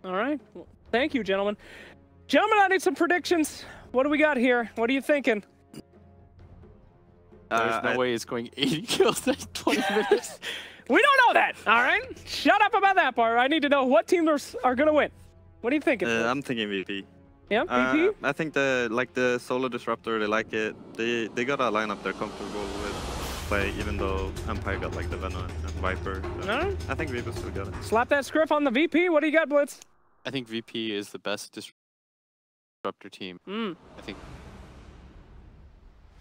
All right. Well, thank you, gentlemen. Gentlemen, I need some predictions. What do we got here? What are you thinking? There's no way he's going 80 kills in 20 minutes. We don't know that, all right? Shut up about that part. I need to know what teams are going to win. What are you thinking? I'm thinking VP. Yeah, VP? I think the solo disruptor, they like it. They got a lineup they're comfortable with play, even though Empire got like the Venom and Viper. So No? I think VP still got it. Slap that script on the VP. What do you got, Blitz? I think VP is the best disruptor team. I think.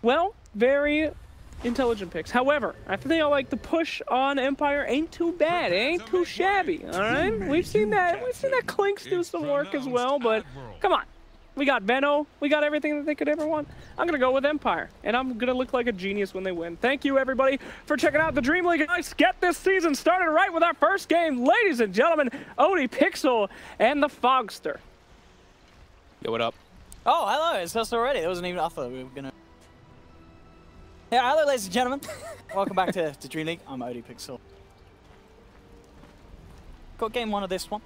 Well, very intelligent picks. However, I feel like the push on Empire ain't too bad. It ain't too shabby. All right, we've seen that. We've seen that Clinks do some work as well. But come on, we got Veno. We got everything that they could ever want. I'm gonna go with Empire, and I'm gonna look like a genius when they win. Thank you, everybody, for checking out the Dream League. Let's get this season started right with our first game, ladies and gentlemen. Odie Pixel and the Fogster. Yo, what up? Oh, hello. It's us already. It wasn't even. I thought we were gonna. Yeah, hello, ladies and gentlemen. Welcome back to Dream League. I'm Odie Pixel. Got game one of this one,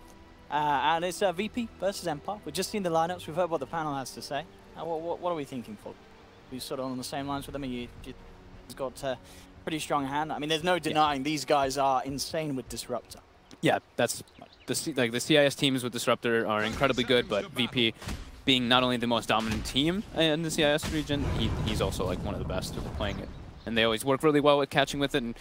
and it's VP versus Empire. We've just seen the lineups. We've heard what the panel has to say. What are we thinking for? We sort of on the same lines with them. He's got a pretty strong hand. I mean, there's no denying these guys are insane with Disruptor. Yeah, that's the CIS teams with Disruptor are incredibly good, but VP, being not only the most dominant team in the CIS region, he's also like one of the best at playing it. And they always work really well at catching with it. And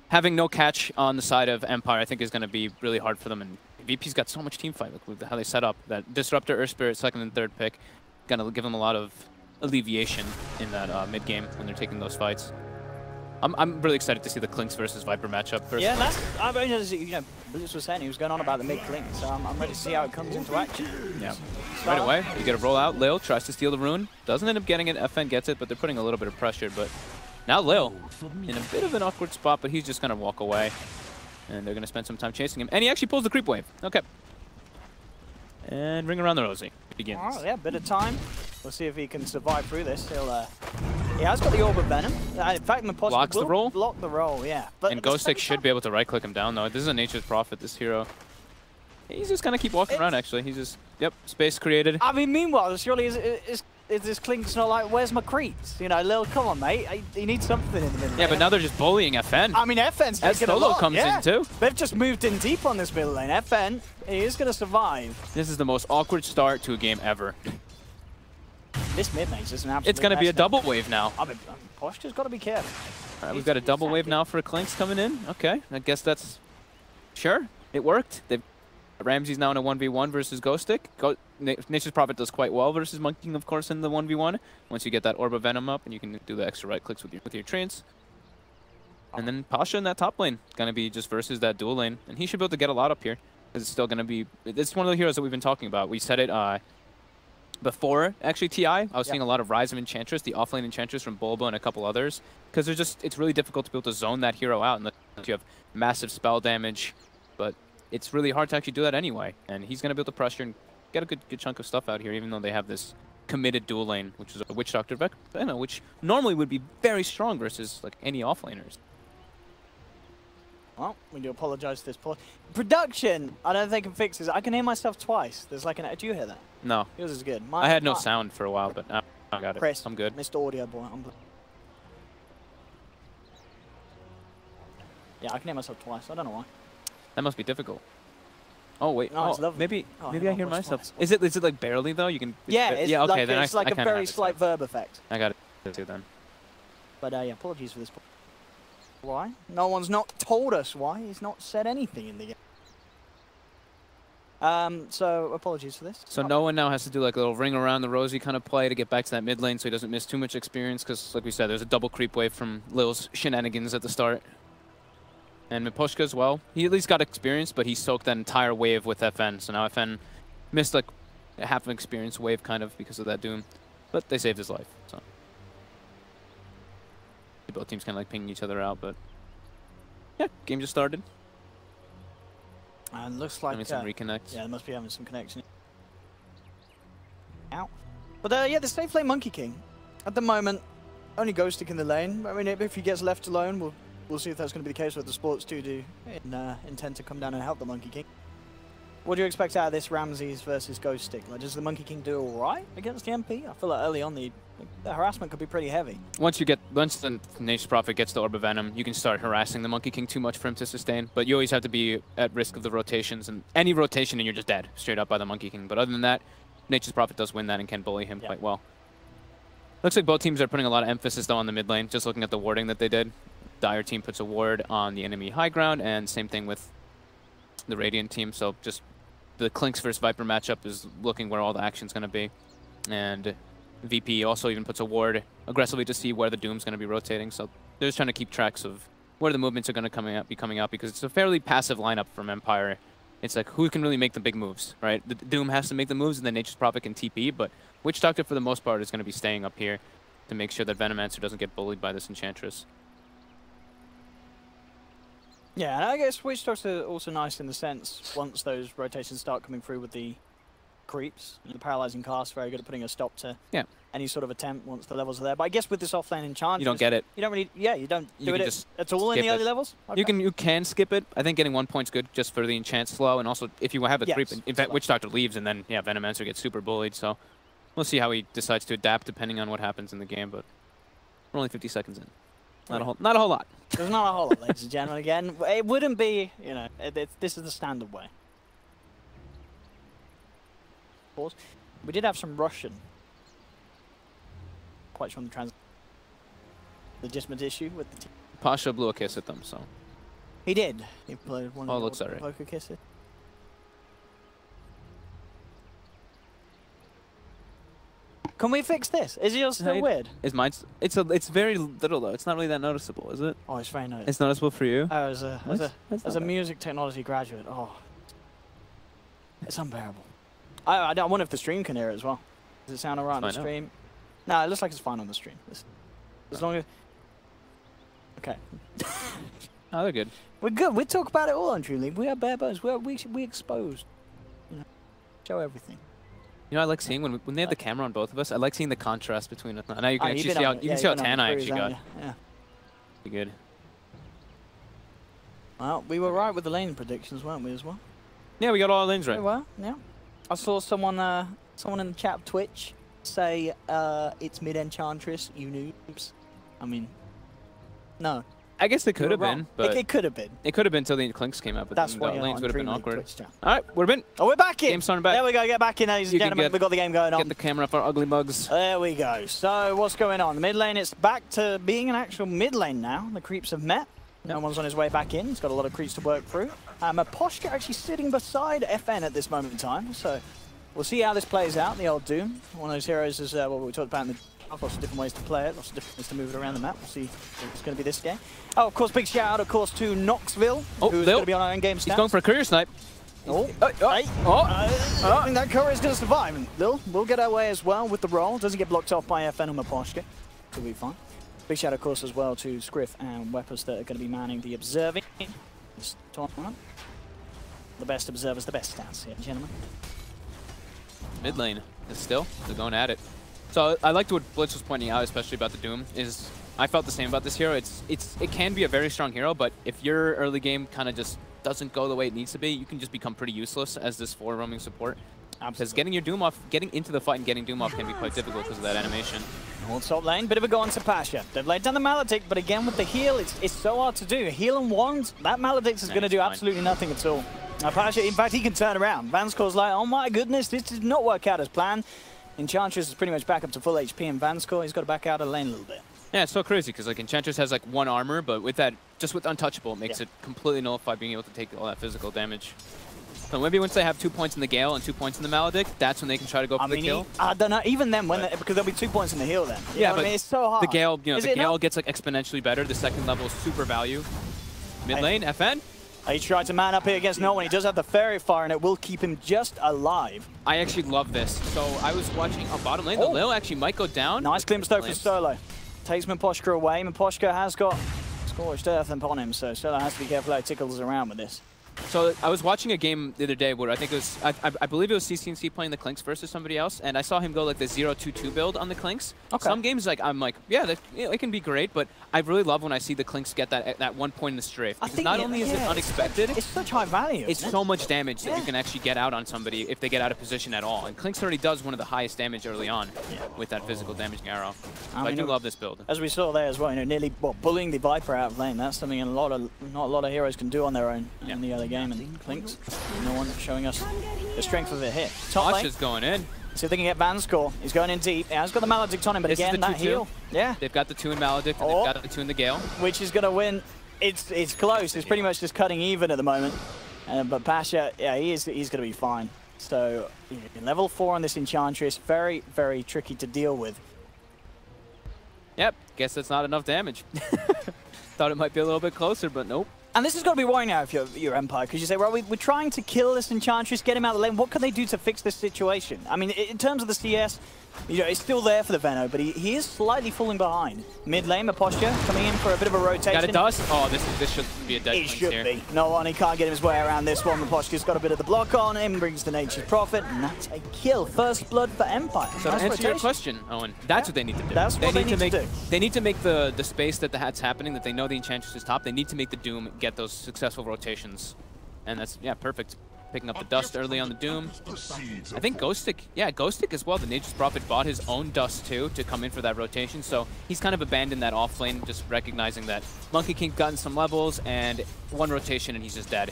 having no catch on the side of Empire, I think, is going to be really hard for them. And VP's got so much team fight with how they set up. That Disruptor, Earth Spirit, second and third pick, going to give them a lot of alleviation in that mid game when they're taking those fights. I'm really excited to see the Clinks versus Viper matchup. Yeah, I mean, you know, Blitz was saying he was going on about the mid Clink, so I'm ready to see how it comes into action. Yeah. Right away, you get a roll out. Lil tries to steal the rune. Doesn't end up getting it. FN gets it, but they're putting a little bit of pressure. But now Lil in a bit of an awkward spot, but he's just going to walk away. And they're going to spend some time chasing him. And he actually pulls the creep wave. Okay. And Ring Around the Rosie begins. Oh, yeah, bit of time. We'll see if he can survive through this. He has got the Orb of Venom. In fact, blocks the roll. Block the roll, yeah. But and Ghost should be able to right-click him down, though. This is a Nature's Prophet, this hero. He's just going to keep walking around, actually. He's just, yep, space created. I mean, meanwhile, surely is this Clink's not like, where's my creeps? You know, Lil, come on, mate. He needs something in the middle. Yeah, but now they're just bullying FN. I mean, FN's taking a lot. comes in, too. They've just moved in deep on this middle lane. FN, he is going to survive. This is the most awkward start to a game ever. This mid-range is an absolute It's going to be a double wave now. I mean, Posture's got to be careful. All right, we've got a double wave now for Clinks coming in. Okay, I guess that's... Sure, it worked. Ramsey's now in a 1v1 versus Ghostic. Nature's Prophet does quite well versus Monkey King, of course, in the 1v1. Once you get that Orb of Venom up and you can do the extra right clicks with your trains. And then Pasha in that top lane. Going to be just versus that dual lane. And he should be able to get a lot up here. It's still going to be... It's one of the heroes that we've been talking about. We said it before, actually, TI. I was seeing a lot of Rise of Enchantress, the offlane Enchantress from Bulba and a couple others. Because it's really difficult to be able to zone that hero out unless you have massive spell damage. But it's really hard to actually do that anyway. And he's going to be able to pressure and get a good chunk of stuff out here, even though they have this committed dual lane, which is a Witch Doctor Venom, which normally would be very strong versus like any offlaners. Well, we do apologize for this. Production, I don't think it fixes. I can hear myself twice. There's like an... Do you hear that? No. Yours is good. I had no sound for a while, but now I got it. Chris, I'm good. Mr. Audio Boy. Yeah, I can hear myself twice. I don't know why. That must be difficult. Oh wait, no, it's lovely. Maybe I hear myself. Is it like barely though? You can. Yeah, it's yeah. Okay, like, then it's like a very slight verb effect. I got it too then. But yeah, apologies for this. Why? No one's not told us why. He's not said anything in the game. So apologies for this. So no one now has to do like a little ring around the rosy kind of play to get back to that mid lane, so he doesn't miss too much experience. Because like we said, there's a double creep wave from Lil's shenanigans at the start. And Miposhka as well. He at least got experience, but he soaked that entire wave with FN. So now FN missed like a half an experience wave kind of because of that Doom. But they saved his life. So both teams kind of like pinging each other out, but yeah, game just started. And looks like some reconnects. Yeah, they must be having some connection. Out. But yeah, the safe lane Monkey King at the moment only Ghostic in the lane. I mean, if he gets left alone, we'll see if that's going to be the case with the sports 2 do intend to come down and help the Monkey King. What do you expect out of this Ramses versus Ghost Stick? Like, does the Monkey King do all right against the MP? I feel like early on the harassment could be pretty heavy. Once the Nature's Prophet gets the Orb of Venom, you can start harassing the Monkey King too much for him to sustain. But you always have to be at risk of the rotations, and any rotation and you're just dead straight up by the Monkey King. But other than that, Nature's Prophet does win that and can bully him quite well. Looks like both teams are putting a lot of emphasis though on the mid lane. Just looking at the warding that they did, Dire team puts a ward on the enemy high ground, and same thing with the Radiant team. So just the Clinks versus Viper matchup is looking where all the action's going to be. And VP also even puts a ward aggressively to see where the Doom's going to be rotating. So they're just trying to keep tracks of where the movements are going to be coming out, because it's a fairly passive lineup from Empire. It's like, who can really make the big moves, right? The Doom has to make the moves, and then Nature's Prophet can TP, but Witch Doctor, for the most part, is going to be staying up here to make sure that Venomancer doesn't get bullied by this Enchantress. Yeah, and I guess Witch Doctor also nice in the sense, once those rotations start coming through with the creeps, the Paralyzing Cast, very good at putting a stop to any sort of attempt once the levels are there. But I guess with this offlane Enchantress, you don't get it. You don't really, you don't do it at all in the early levels? Okay. You can skip it. I think getting 1 point's good just for the enchant slow, and also if you have a creep, in fact, Witch Doctor leaves, and then Venomancer gets super bullied, so we'll see how he decides to adapt depending on what happens in the game, but we're only 50 seconds in. Not a whole lot. There's not a whole lot, ladies and gentlemen. Again, it wouldn't be, this is the standard way. Pause. We did have some Russian. Quite sure on the legitimate issue with the team. Pasha blew a kiss at them, so. He did. He played one of looks the alright. poker kisses. Can we fix this? Is yours still weird? Is mine? It's very little though. It's not really that noticeable, is it? Oh, it's very noticeable. It's noticeable for you. Oh, as a music technology graduate, it's unbearable. I wonder if the stream can hear it as well. Does it sound alright on the stream? No, it looks like it's fine on the stream. As long as. Okay. Oh, they're good. We're good. We talk about it all on DreamLeague. We are bare bones. We exposed. Show everything. You know, I like seeing when they have the camera on both of us. I like seeing the contrast between us. Now you can actually see how tan I actually got. Yeah. Pretty good. Well, we were right with the lane predictions, weren't we, as well? Yeah, we got all the lanes right. We were. Yeah. I saw someone in the chat of Twitch say it's mid Enchantress, you noobs. I mean, no. I guess it could have been, but it could have been. It could have been until the Clinks came out, but that's then why lanes would have been awkward. All right, we're in. Oh, we're back in. Game's starting back. There we go. Get back in, ladies and gentlemen. We got the game going on. Get the camera for ugly mugs. There we go. So what's going on? The mid lane, it's back to being an actual mid lane now. The creeps have met. No one's on his way back in. He's got a lot of creeps to work through. Poshka actually sitting beside FN at this moment in time. So we'll see how this plays out. The old Doom. One of those heroes is what we talked about in the lots of different ways to play it, lots of different ways to move it around the map. We'll see if it's going to be this game. Oh, of course, big shout out, of course, to Knoxville, who's going to be on our own game stats. He's going for a career snipe. I think that courier is going to survive. And Lil will get our way as well with the roll. Doesn't get blocked off by FN or Poshka. It'll be fine. Big shout out, of course, as well to Scriff and Weapons that are going to be manning the observing this tournament. The best observers, the best stats here, gentlemen. Mid lane is still, they're going at it. So I liked what Blitz was pointing out, especially about the Doom, is I felt the same about this hero. It can be a very strong hero, but if your early game kind of just doesn't go the way it needs to be, you can just become pretty useless as this 4 roaming support. Because getting your Doom off, getting into the fight and getting Doom off can be quite difficult because of that animation. Hold top lane, bit of a go on to Pasha. They've laid down the Maledict, but again with the heal, it's so hard to do. Heal and wand, that Maledict is going to do absolutely nothing at all. Pasha, in fact, he can turn around. Vanscore's like, oh my goodness, this did not work out as planned. Enchantress is pretty much back up to full HP, and Vanscore, he's got to back out of the lane a little bit. Yeah, it's so crazy because like Enchantress has like 1 armor, but with that, just with Untouchable, it makes it completely nullified being able to take all that physical damage. So maybe once they have 2 points in the Gale and 2 points in the Maledict, that's when they can try to go for the kill. I don't know, even then, because there'll be 2 points in the heal then. You know but I mean? It's so hard. The Gale, the Gale gets like exponentially better. The second level is super value. Mid lane, FN. He tried to man up here against no one. He does have the Fairy Fire, and it will keep him just alive. I actually love this. So I was watching on bottom lane. The Lil actually might go down. Nice glimpse though for Solo. Takes Miposhka away. Miposhka has got Scorched Earth upon him, so Solo has to be careful how he tickles around with this. So I was watching a game the other day where I think it was, I believe it was CCNC playing the Clinks versus somebody else, and I saw him go like the 0-2-2 build on the Clinks. Okay. Some games, like I'm like, yeah, it can be great, but I really love when I see the Clinks get that 1 point in the strafe. Because not only is it unexpected, it's such high value. It's so much damage that you can actually get out on somebody if they get out of position at all. And Clinks already does one of the highest damage early on with that physical damaging arrow. I do love this build. As we saw there as well, nearly bullying the Viper out of lane. That's something not a lot of heroes can do on their own in the early game. And Clinks, no one showing us the strength of it here. Top lane is going in. See if they can get Van's score. He's going in deep. Yeah, he's got the Maledict on him, but again, that heal. Yeah. They've got the 2 in Maledict, and they've got the 2 in the Gale. Which is going to win. It's close. It's pretty much just cutting even at the moment. But Pasha, yeah, he's going to be fine. So, level 4 on this Enchantress, very, very tricky to deal with. Yep, guess that's not enough damage. Thought it might be a little bit closer, but nope. And this has got to be worrying now if you're Empire, because you say, well, we're trying to kill this Enchantress, get him out of the lane. What can they do to fix this situation? I mean, in terms of the CS, it's still there for the Veno, but he is slightly falling behind. Mid lane, Posture coming in for a bit of a rotation. Got a dust? Oh, this should be a dead It should be. No one, he can't get his way around this one. Posture's got a bit of the block on him, brings the Nature's Prophet, and that's a kill. First blood for Empire. So to answer your question, Owen, that's what they need to do. That's what they need to do. They need to make the space that the hat's happening, that they know the Enchantress is top. They need to make the Doom get those successful rotations. And that's, perfect. Picking up the dust early on the Doom. I think Ghostic as well. The Nature's Prophet bought his own dust too to come in for that rotation. So he's kind of abandoned that off lane, just recognizing that Monkey King gotten some levels and 1 rotation and he's just dead.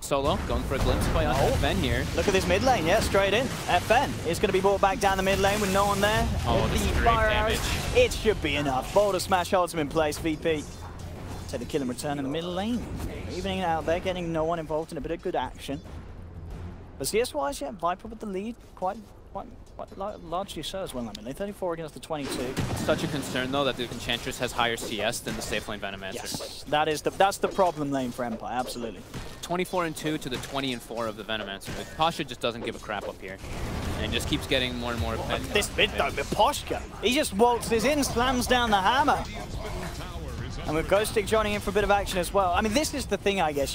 Solo going for a glimpse play on FN here. Look at this mid lane, straight in. FN is going to be brought back down the mid lane with no one there. Oh, this is great damage. It should be enough. Boulder Smash holds him in place, VP. Take the kill and return in the middle lane. Evening out there, getting no one involved in a bit of good action. But CS-wise, Viper with the lead, quite largely so as well. I mean, they're 34 against the 22. Such a concern, though, that the Enchantress has higher CS than the safe lane Venomancer. Yes, that's the problem lane for Empire, absolutely. 24-2 to the 20-4 of the Venomancer. Pasha just doesn't give a crap up here, and just keeps getting more and more. This mid though, with Poshka, he just waltzes in, slams down the hammer. And with Ghostic joining in for a bit of action as well. I mean, this is the thing, I guess.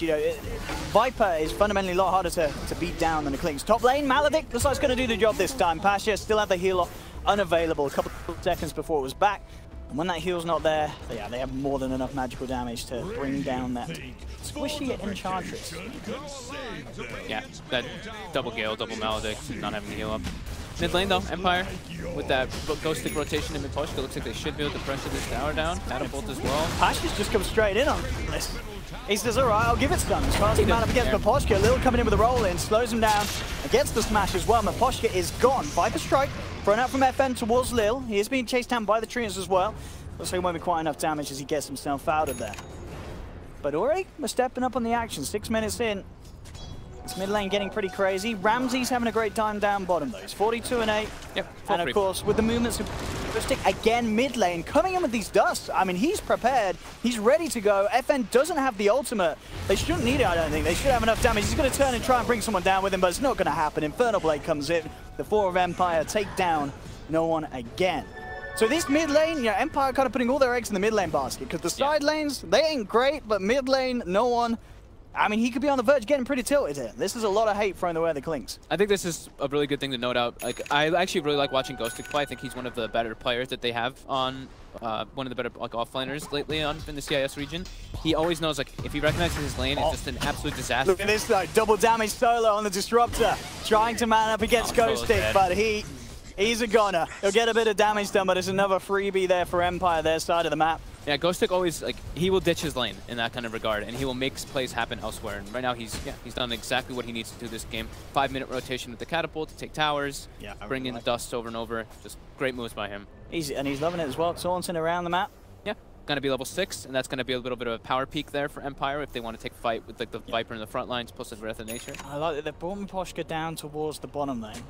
Viper is fundamentally a lot harder to beat down than the Clinks. Top lane, Maledict looks like it's going to do the job this time. Pasha still had the heal unavailable a couple of seconds before it was back. And when that heal's not there, they have more than enough magical damage to bring down that squishy Enchantress. Yeah, that double Gale, double Maledict, not having to heal up. Mid lane though, Empire with that Ghostic rotation in mid-push. It looks like they should be able to pressure this tower down. Catapult as well. Pasha's just come straight in on this. He says, alright, I'll give it stun. As far as he man up against Miposhka, Lil coming in with a roll in, slows him down against the smash as well. Miposhka is gone. Viper strike thrown out from FN towards Lil. He is being chased down by the trees as well. Looks like it won't be quite enough damage as he gets himself out of there. But Ori, we're stepping up on the action. 6 minutes in. This mid lane getting pretty crazy. Ramsey's having a great time down bottom though. He's 42-8. Yep. And of course, with the movements of Stick again mid lane, coming in with these dusts. I mean, he's prepared. He's ready to go. FN doesn't have the ultimate. They shouldn't need it, I don't think. They should have enough damage. He's going to turn and try and bring someone down with him, but it's not going to happen. Infernal Blade comes in. The 4 of Empire take down no one again. So this mid lane, Empire kind of putting all their eggs in the mid lane basket, because the side lanes, they ain't great, but mid lane, no one. I mean, he could be on the verge of getting pretty tilted here. This is a lot of hate thrown the way of the Clinks. I think this is a really good thing to note out. Like, I actually really like watching Ghostic play. I think he's one of the better players that they have on one of the better offlaners lately in the CIS region. He always knows, like, if he recognizes his lane, it's just an absolute disaster. Look at this, double damage solo on the Disruptor, trying to man up against Ghostic, but he's a goner. He'll get a bit of damage done, but it's another freebie there for Empire, their side of the map. Yeah, Ghostic always, like, he will ditch his lane in that kind of regard, and he will make plays happen elsewhere. And right now, he's done exactly what he needs to do this game. 5-minute rotation with the catapult to take towers, bring in the dust over and over. Just great moves by him. And he's loving it as well, taunting around the map. Yeah, going to be level 6, and that's going to be a little bit of a power peak there for Empire if they want to take a fight with, like, the Viper in the front lines plus the Breath of Nature. I like that they've brought Miposhka down towards the bottom lane.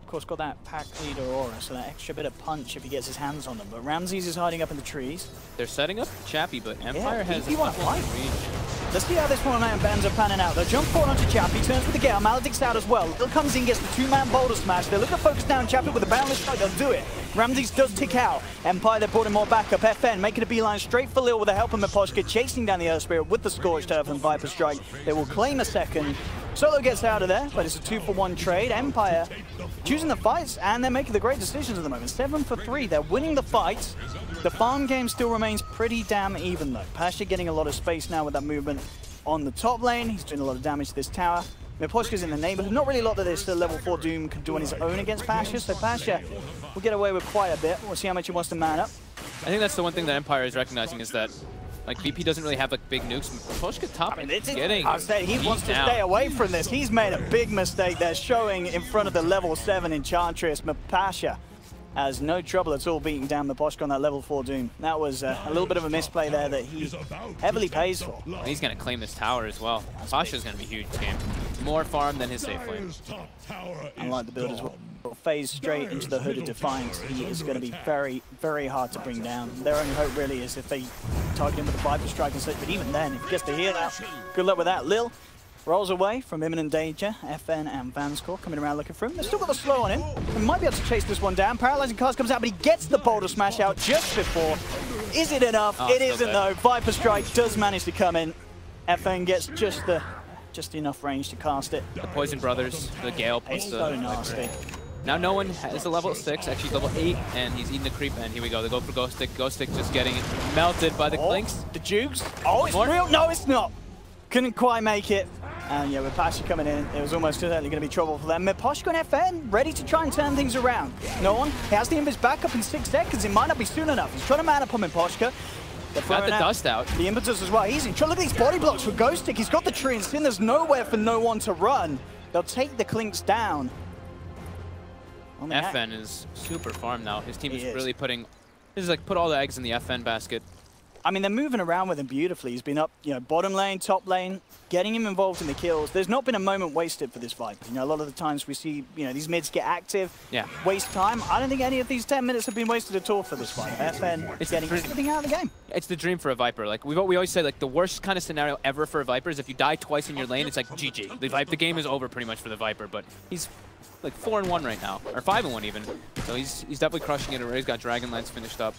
Of course, got that pack leader aura, so that extra bit of punch if he gets his hands on them. But Ramses is hiding up in the trees. They're setting up Chappie, but Empire has a reach. Let's see how this one ends up panning out. They'll jump forward onto Chappie, turns with the Gale, Maledict's out as well. Lil comes in, gets the 2-man boulder smash. They look to focus down Chappie with a boundless strike, they'll do it. Ramses does tick out. Empire, they're brought in more backup. FN making a beeline straight for Lil with the help of Miposhka, chasing down the Earth Spirit with the Scorched Earth and Viper Strike. They will claim a second. Solo gets out of there, but it's a 2-for-1 trade. Empire choosing the fights, and they're making the great decisions at the moment. 7 for 3. They're winning the fights. The farm game still remains pretty damn even though. Pasha getting a lot of space now with that movement on the top lane. He's doing a lot of damage to this tower. Miposhka's in the neighborhood. Not really a lot that this level 4 Doom can do on his own against Pasha, so Pasha will get away with quite a bit. We'll see how much he wants to man up. I think that's the one thing that Empire is recognizing is that like VP doesn't really have like big nukes. Miposhka top getting I'd say he wants to stay away from this. He's made a big mistake there, showing in front of the level 7 Enchantress. Pasha has no trouble at all beating down Miposhka on that level 4 Doom. That was a little bit of a misplay there that he heavily pays for. He's going to claim this tower as well. Pasha's going to be huge game. More farm than his safe lane. Unlike the build as well. Phase straight into the Hood of Defiance. He is going to be very, very hard to bring down. Their only hope really is if they target him with the Viper Strike and such, but even then, if he gets to heal out, good luck with that. Lil rolls away from imminent danger. FN and Vanscore coming around looking for him. They've still got the slow on him. We might be able to chase this one down. Paralyzing Cast comes out, but he gets the Boulder Smash out just before. Is it enough? It isn't though. Viper Strike does manage to come in. FN gets just enough range to cast it. The Poison Brothers, the Gale It's so nasty. Now no one has a level 6, actually level 8, and he's eating the creep, and here we go. They go for Ghost Stick. Ghost Stick just getting melted by the Clinks. The Jukes. Oh, it's real. No, it's not. Couldn't quite make it. And yeah, with Pasha coming in, it was almost certainly going to be trouble for them. Miposhka and FN ready to try and turn things around. No one. He has the Invis back up in 6 seconds. It might not be soon enough. He's trying to man up on Miposhka. Got the dust out. The impetus as well. Easy. Look at these body blocks for Ghost Stick. He's got the tree and spin. There's nowhere for no one to run. They'll take the Clinks down. FN is super farmed now. His team is really put all the eggs in the FN basket. I mean, they're moving around with him beautifully. He's been up, bottom lane, top lane, getting him involved in the kills. There's not been a moment wasted for this Viper. A lot of the times we see, these mids get active, waste time. I don't think any of these 10 minutes have been wasted at all for this Viper. FN is getting everything out of the game. It's the dream for a Viper. Like we always say, like the worst kind of scenario ever for a Viper is if you die twice in your lane, it's like GG. The game is over pretty much for the Viper, but he's like 4-1 right now, or 5-1 even. So he's definitely crushing it already. He's got Dragonlance finished up.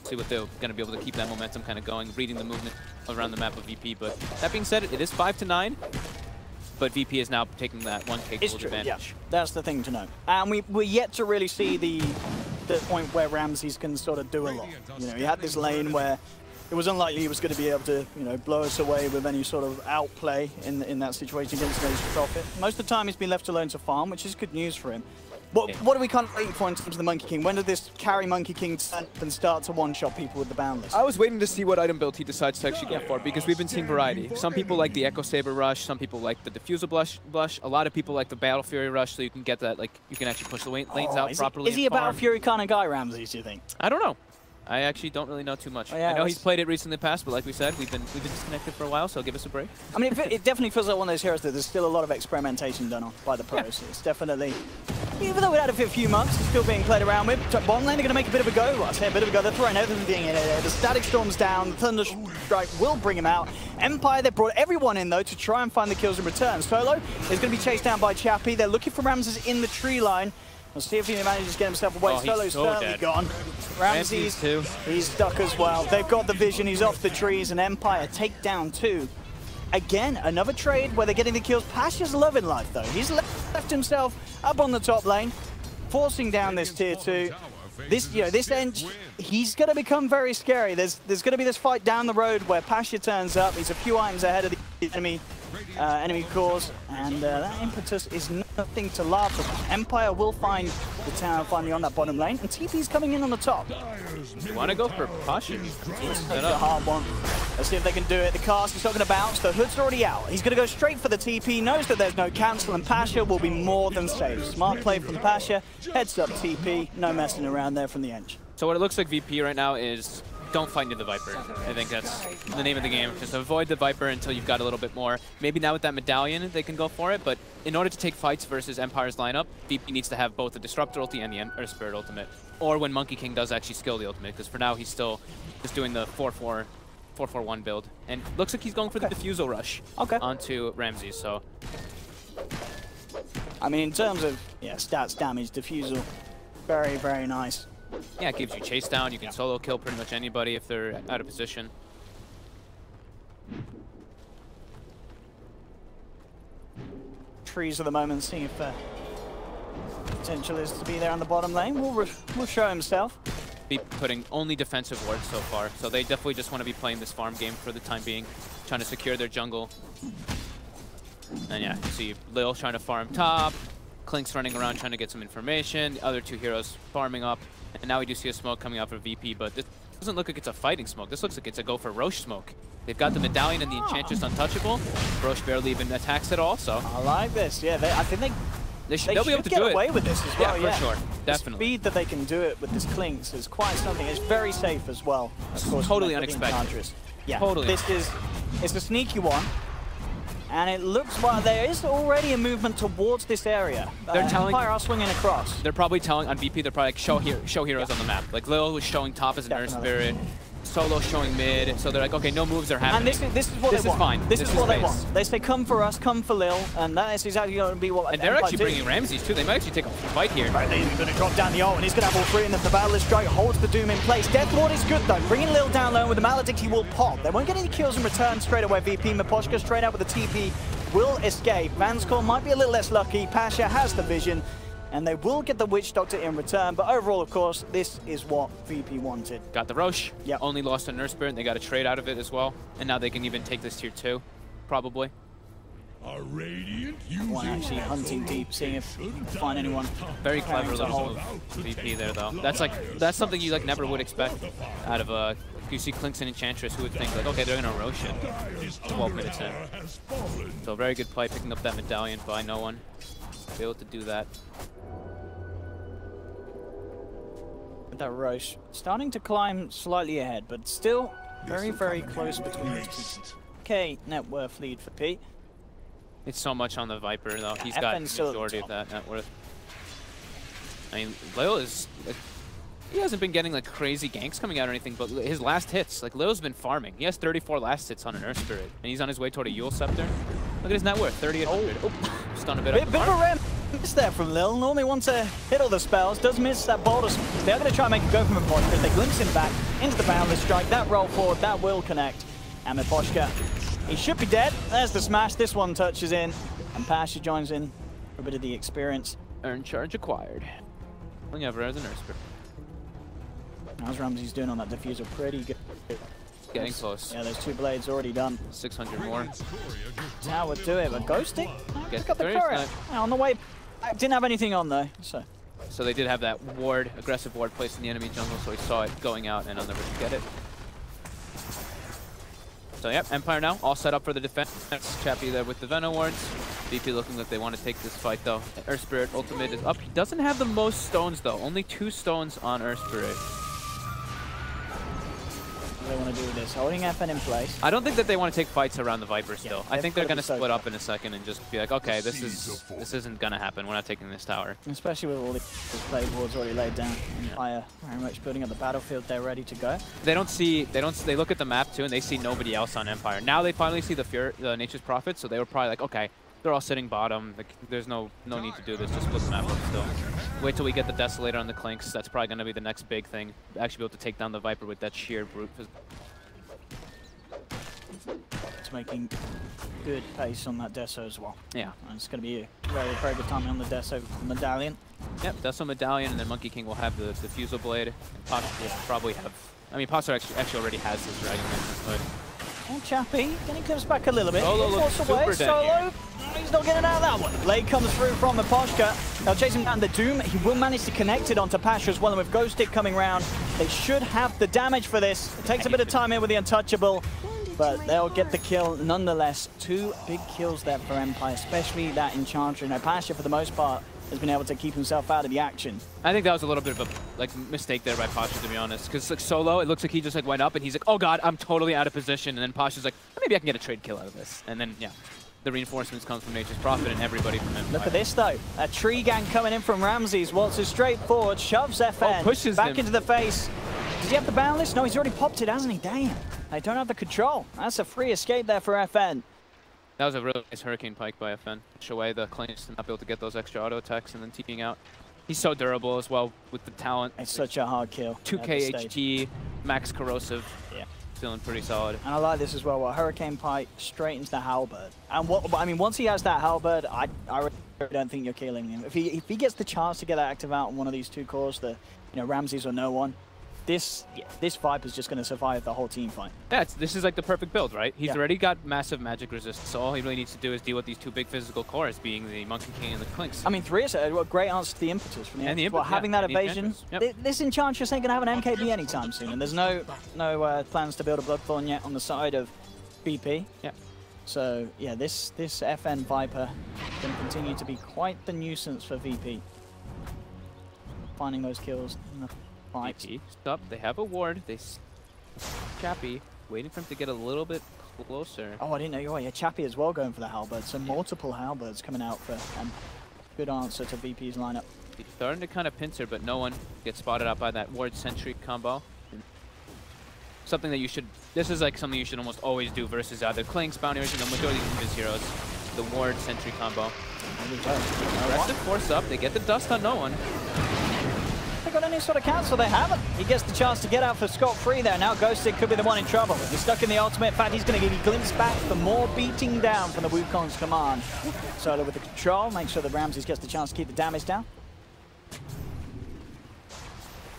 See what they're going to be able to keep that momentum kind of going, reading the movement around the map of VP. But that being said, it is 5-9, but VP is now taking that 1K gold advantage. Yeah, that's the thing to know. And we're yet to really see the point where Ramses can sort of do a lot. He had this lane where it was unlikely he was going to be able to, blow us away with any sort of outplay in that situation against Nature Prophet. Most of the time he's been left alone to farm, which is good news for him. What are we kind of waiting for in terms of the Monkey King? When did this carry Monkey King turn and start to one-shot people with the Boundless? I was waiting to see what item build he decides to actually go for, because we've been seeing variety. Some people like the Echo Saber Rush, some people like the Diffusal Blush, a lot of people like the Battle Fury Rush, so you can get that, you can actually push the lanes out properly. Is he a Battle Fury kind of guy, Ramses, do you think? I don't know. I actually don't really know too much. I know he's played it recently past, but like we said, we've been disconnected for a while, so give us a break. I mean, it definitely feels like one of those heroes that there's still a lot of experimentation done on by the pros. Yeah. It's definitely, even though we had it for a few months, it's still being played around with. Bottom lane are going to make a bit of a go. I say a bit of a go. They're throwing everything in there. The Static Storm's down. The Thunder Strike will bring him out. Empire, they brought everyone in, though, to try and find the kills in return. Solo is going to be chased down by Chappie. They're looking for Ramses in the tree line. We'll see if he manages to get himself away. Solo's certainly gone. Ramses, he's stuck as well. They've got the vision. He's off the trees. And Empire take down 2. Again, another trade where they're getting the kills. Pasha's loving life, though. He's left himself up on the top lane, forcing down this tier 2. This Ench, he's going to become very scary. There's going to be this fight down the road where Pasha turns up. He's a few items ahead of the enemy cores, and that impetus is nothing to laugh at. Empire will find the tower finally on that bottom lane, and TP's coming in on the top. You want to go for Pasha? It's a hard one. Let's see if they can do it. The cast is not going to bounce. The Hood's already out. He's going to go straight for the TP. Knows that there's no cancel, and Pasha will be more than safe. Smart play from Pasha. Heads up TP. No messing around there from the Ench. So what it looks like VP right now is don't fight into the Viper. I think that's the name of the game. Just avoid the Viper until you've got a little bit more. Maybe now with that medallion, they can go for it, but in order to take fights versus Empire's lineup, VP needs to have both the Disruptor ulti and the Spirit ultimate, or when Monkey King does actually skill the ultimate, because for now he's still just doing the 4-4-1 build. And looks like he's going for the Diffusal Rush onto Ramses, so. I mean, in terms of stats damage, Diffusal, very, very nice. Yeah, it gives you chase down. You can solo kill pretty much anybody if they're out of position. Trees at the moment, see if potential is to be there on the bottom lane. Will show himself. be putting only defensive wards so far. So they definitely just want to be playing this farm game for the time being, trying to secure their jungle. And yeah, you see Lil trying to farm top, Clink's running around trying to get some information, the other two heroes farming up, and now we do see a smoke coming out for VP, but this doesn't look like it's a fighting smoke. This looks like it's a go for Roche smoke. They've got the Medallion and the Enchantress untouchable. Roche barely even attacks at all, so... I like this, yeah. I think they'll be able to get do away it. with this as well, yeah. For sure, the definitely. speed that they can do it with this Clinks is quite something. It's very safe as well. Of course, totally unexpected. Yeah, totally. It's a sneaky one. And it looks like there is already a movement towards this area. They're telling Empire are swinging across. They're probably telling on VP. They're probably like show heroes on the map. Like Lil was showing top as an Earth Spirit, Solo showing mid. So they're like, okay, no moves are happening. And this is what they want. Fine. This is what they want. They say, come for us, come for Lil, and that is exactly going to be what. And they're actually bringing Ramses too. They might actually take a fight here. Right, he's going to drop down the ult, and he's going to have all three in the Battleless Strike, holds the Doom in place. Deathlord is good though. Bringing Lil down low with the Maledict, he will pop. They won't get any kills in return straight away. VP Miposhka straight out with the TP will escape. Vanskor might be a little less lucky. Pasha has the vision, and they will get the Witch Doctor in return. But overall, of course, this is what VP wanted. Got the Roche. Yep. Only lost a Nurse Spirit, and they got a trade out of it as well. And now they can even take this tier 2, probably. One actually hunting deep, seeing if he can find anyone. Very clever little move. VP there though. That's something you like never would expect out of you see Clinks and Enchantress, who would think like, okay, they're gonna Roche it 12 minutes in. So very good play picking up that Medallion by no one. Be able to do that. With that Roche starting to climb slightly ahead, but still very, very close between the two. Okay, net worth lead for Pete. It's so much on the Viper though. He's got the majority of that net worth. I mean, Lil is... He hasn't been getting like crazy ganks coming out or anything, but his last hits, like Lil's been farming. He has 34 last hits on an Earth Spirit, and he's on his way toward a Yule Scepter. Look at his net worth, 3,800. Oh, just on a bit of a ram miss there from Lil. Normally wants to hit all the spells, does miss that boulder. They're going to try and make a go from Miposhka as they glimpse him back into the Boundless Strike. That roll forward, that will connect. And Miposhka, he should be dead. There's the smash. This one touches in, and Pasha joins in for a bit of the experience. Earn charge acquired. Only ever as an Earth Spirit. How's Ramsey's doing on that diffuser? Pretty good. Getting close. Yeah, those 2 blades already done. 600 more. That would do it, but Ghosting? Pick up the very turret. On the way. Didn't have anything on though, so. So they did have that ward, aggressive ward placed in the enemy jungle, so he saw it going out and I'll never forget it. So yep, Empire now all set up for the defense. Chappy there with the Venom wards. VP looking like they want to take this fight though. Earth Spirit ultimate is up. He doesn't have the most stones though. Only 2 stones on Earth Spirit. What do they want to do with this? Holding FN in place. I don't think that they want to take fights around the Viper still. Yeah, I think they're going to split up in a second and just be like, okay, this isn't going to happen. We're not taking this tower. Especially with all the blade wards already laid down. Empire very much building up the battlefield. They're ready to go. They look at the map too and they see nobody else on Empire. Now they finally see the Nature's Prophet, so they were probably like, okay, they're all sitting bottom. Like, there's no need to do this. Just split the map up still. Wait till we get the Desolator on the Clinks. That's probably going to be the next big thing. Actually be able to take down the Viper with that sheer brute. It's making good pace on that Deso as well. Yeah. And it's going to be a very, very good timing on the Deso Medallion. Yep, Deso Medallion, and then Monkey King will have the Fusel Blade. And Posh will probably have... I mean, Posh actually already has his Dragon Lance, but... Oh, Chappy, then he comes back a little bit. Solo looks super dead. He's not getting out of that one. Blade comes through from Miposhka. They'll chase him down the Doom. He will manage to connect it onto Pasha as well, and with Ghost Stick coming round, they should have the damage for this. It takes a bit of time here with the Untouchable, but they'll get the kill nonetheless. 2 big kills there for Empire, especially that Enchanter. You know, Pasha, for the most part, has been able to keep himself out of the action. I think that was a little bit of a mistake there by Pasha, to be honest. Because like Solo, it looks like he just like went up and he's like, oh god, I'm totally out of position. And then Pasha's like, maybe I can get a trade kill out of this. And then yeah, the reinforcements come from Nature's Prophet and everybody from Empire. Look at this though, a tree gang coming in from Ramses. Waltzes straight forward, shoves FN pushes back him into the face. Does he have the Boundless? No, he's already popped it, hasn't he? Damn, they don't have the control. That's a free escape there for FN. That was a really nice Hurricane Pike by FN. Push away the Clinks to not be able to get those extra auto attacks and then TPing out. He's so durable as well with the talent. It's such a hard kill. 2k HT, max corrosive. Yeah. Feeling pretty solid. And I like this as well. Well, Hurricane Pike straight into the Halberd. And I mean, once he has that Halberd, I really don't think you're killing him. If he gets the chance to get that active out on one of these 2 cores, the Ramses or no one, this Viper's just going to survive the whole team fight. Yeah, this is like the perfect build, right? He's Yeah. already got massive magic resistance, so all he really needs to do is deal with these two big physical cores, being the Monkey King and the Clinks. I mean, 3 is a great answer to the impetus from the And the well, impetus, having yeah, that and the evasion. advantage. Yep. This Enchantress ain't going to have an MKB anytime soon, and there's no plans to build a Bloodthorn yet on the side of BP. Yeah. So yeah, this FN Viper can continue to be quite the nuisance for VP. Finding those kills in the fight. VP, stop. They have a ward. Chappie, waiting for him to get a little bit closer. Oh, I didn't know you were. Yeah, Chappie as well going for the halberd. So multiple halberds coming out for good answer to VP's lineup. He's starting to kind of pincer, but no one gets spotted out by that ward sentry combo. Something that you should. This is like something you should almost always do versus either Clinks, Bountyers, the majority of his heroes. The ward sentry combo. Aggressive force up. They get the dust on no one. They got any sort of cancel? They haven't. He gets the chance to get out for scot-free there. Now Ghosted could be the one in trouble. He's stuck in the ultimate. In fact, he's going to give you a glimpse back for more beating down from the Wukong's command. Solo with the control. Make sure that Ramses gets the chance to keep the damage down.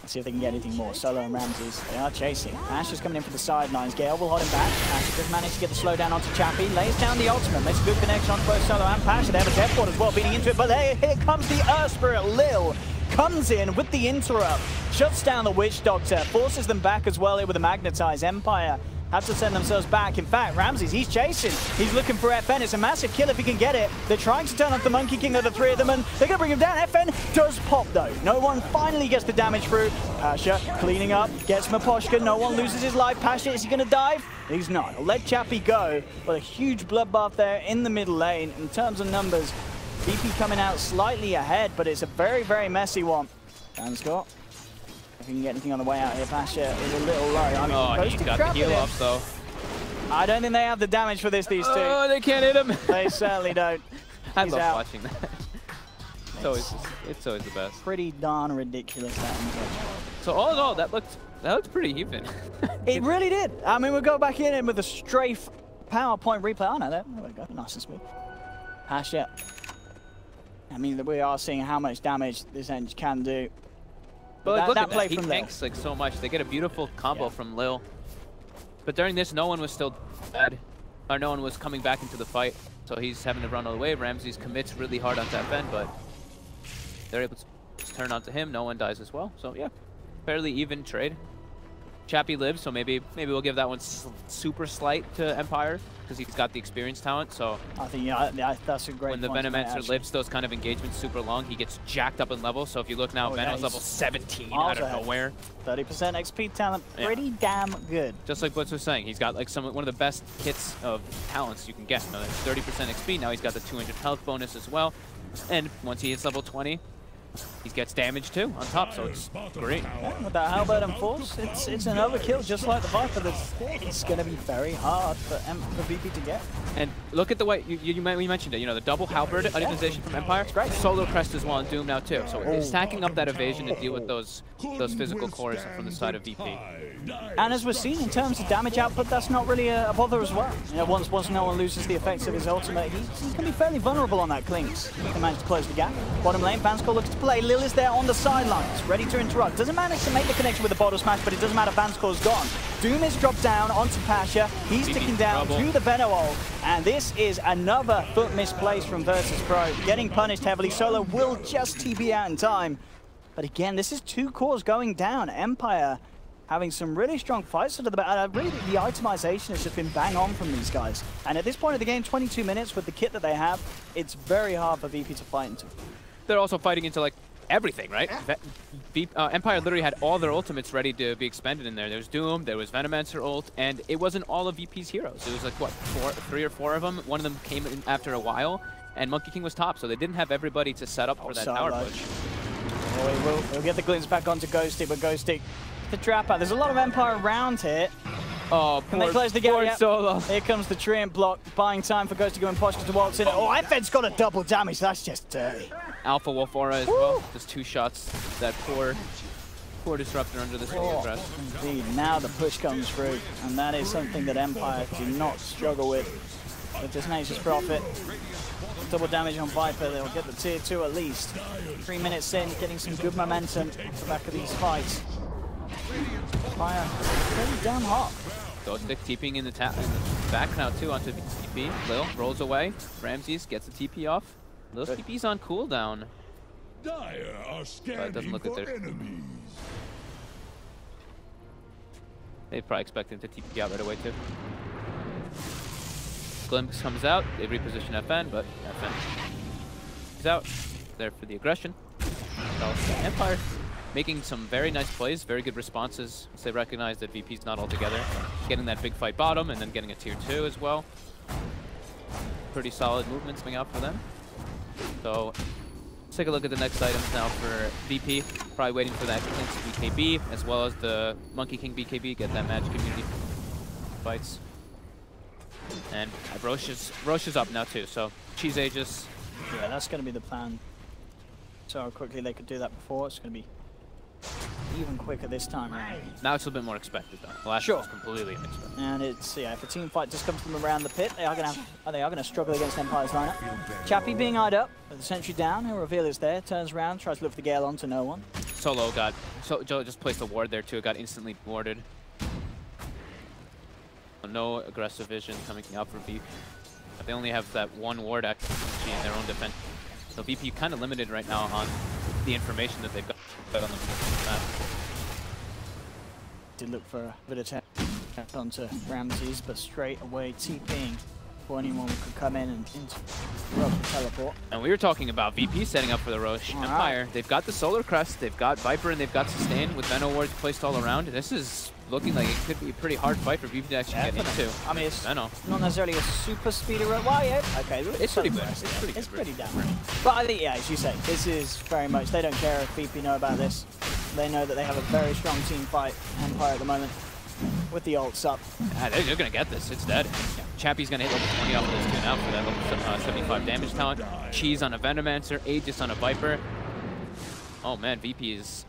Let's see if they can get anything more. Solo and Ramses, they are chasing. Ash is coming in from the sidelines. Gale will hold him back. Ash does manage to get the slowdown onto Chappie. Lays down the ultimate. Makes a good connection on both Solo and Pasha. They have a death ward as well beating into it. But here comes the Earth Spirit. Lil comes in with the interrupt. Shuts down the Witch Doctor. Forces them back as well here with the Magnetize. Empire have to send themselves back. In fact, Ramses, he's chasing. He's looking for FN. It's a massive kill if he can get it. They're trying to turn off the Monkey King of the 3 of them, and they're going to bring him down. FN does pop, though. No one finally gets the damage through. Pasha cleaning up, gets Maposhka. No one loses his life. Pasha, is he going to dive? He's not. He'll let Chappie go. But a huge bloodbath there in the middle lane. In terms of numbers, BP coming out slightly ahead, but it's a very, very messy one. And Scott. If you can get anything on the way out here, Pasha is a little low. I mean, he got the heal off, though. I don't think they have the damage for this, these two. Oh, they can't hit him. They certainly don't. I He's love out. watching that. It's always the best. Pretty darn ridiculous, that one. So all in all, that looked pretty even. It really did. I mean, we'll go back in with a strafe PowerPoint replay. Oh, no, there we go. Nice and smooth. Pasha. I mean, we are seeing how much damage this Eng can do. But look at play that. He from tanks like so much. They get a beautiful combo from Lil. But during this, no one was still dead, or no one was coming back into the fight. So he's having to run all the way. Ramses commits really hard onto FN, but they're able to turn onto him. No one dies as well. So yeah, fairly even trade. Chappie lives, so maybe we'll give that one super slight to Empire because he's got the experience talent. So I think that's a great. When the Venomancer lives those kind of engagements super long, he gets jacked up in level. So if you look now, Venom's level 17 out of nowhere. 30% XP talent, pretty damn good. Just like Blitz was saying, he's got like one of the best kits of talents you can get. You know, 30% XP. Now he's got the 200 health bonus as well, and once he hits level 20. He gets damage too on top, so it's great. Yeah, with that halberd and force, it's another kill just like the Viper. It's going to be very hard for VP to get. And look at the way you mentioned it. You know, the double halberd itemization from Empire. It's great. Solo crest as well in Doom now too. So it's stacking up that evasion to deal with those physical cores from the side of VP. And as we're seeing in terms of damage output, that's not really a bother as well. You know, once no one loses the effects of his ultimate, he can be fairly vulnerable on that Clinks. He can manage to close the gap. Bottom lane, Vanskor looks to play. Lil is there on the sidelines, ready to interrupt. Doesn't manage to make the connection with the bottle smash, but it doesn't matter. Vanskor's gone. Doom is dropped down onto Pasha. He's ticking down to the Venom, and this is another foot misplaced from Versus Pro. Getting punished heavily. Solo will just TB out in time. But again, this is 2 cores going down. Empire having some really strong fights under the back. Really, the itemization has just been bang on from these guys. And at this point of the game, 22 minutes with the kit that they have, it's very hard for VP to fight into. They're also fighting into like everything, right? Empire literally had all their ultimates ready to be expended in there. There was Doom, there was Venomancer ult, and it wasn't all of VP's heroes. It was like, what, 3 or 4 of them? One of them came in after a while, and Monkey King was top, so they didn't have everybody to set up for that tower push. Oh, he'll get the glimpse back onto Ghostic, but Ghostic, the trap out. There's a lot of Empire around here. Oh, Can they close the gap? Yep. Solo. Here comes the Treant block, buying time for Ghostic and Poshka to waltz in. Oh, FN's got a double damage. That's just dirty. Alpha Wolf Aura as well. Just 2 shots. That poor Disruptor under the single thrust. Indeed, now the push comes through, and that is something that Empire do not struggle with this Nature's Prophet. Double damage on Viper, they'll get the tier 2 at least. 3 minutes in, getting some good momentum off the back of these fights. Fire pretty damn hot. Ghostic TPing in the back now too onto TP. Lil rolls away. Ramses gets the TP off. Lil's TP's on cooldown. Dire are But it scanning doesn't look like for they're... enemies. They probably expect him to TP out right away too. Glimpse comes out. They reposition FN, but FN is out. There for the aggression. So Empire making some very nice plays, very good responses. Once they recognize that VP's not all together. Getting that big fight bottom and then getting a tier 2 as well. Pretty solid movements coming out for them. So let's take a look at the next items now for VP. Probably waiting for that Clink's BKB as well as the Monkey King BKB. Get that Magic Community fights. And Roche is up now too, so Cheese Aegis. Yeah, that's going to be the plan. So how quickly they could do that before, it's going to be even quicker this time around. Now it's a bit more expected though. Last Sure. was completely unexpected. And it's, yeah, if a team fight just comes from around the pit, they are going to struggle against Empire's lineup. Chappie being eyed up with the sentry down, he'll reveal is there, turns around, tries to look for the Gale onto no one. Solo got, Joe just placed a ward there too, got instantly warded. No aggressive vision coming out for VP. But they only have that one ward actually in their own defense. So VP kind of limited right now on the information that they've got on the map. Did look for a bit of tap onto Ramses, but straight away TPing before anyone could come in and interrupt the teleport. And we were talking about VP setting up for the Roche Empire. They've got the Solar Crest, they've got Viper, and they've got Sustain with Venom wards placed all around. This is looking like it could be a pretty hard fight for VP to actually get into. I mean, it's Venom. not necessarily a super speedy run. Why? Yeah, okay, It's pretty good. It's pretty damn right. But I think, yeah, as you say, this is very much, they don't care if VP know about this. They know that they have a very strong team fight, Empire at the moment, with the ults up. Yeah, they're going to get this. It's dead. Yeah. Chappie's going to hit level 20 off of this too now for that level 75 damage talent. Cheese on a Venomancer, Aegis on a Viper. Oh man, VP is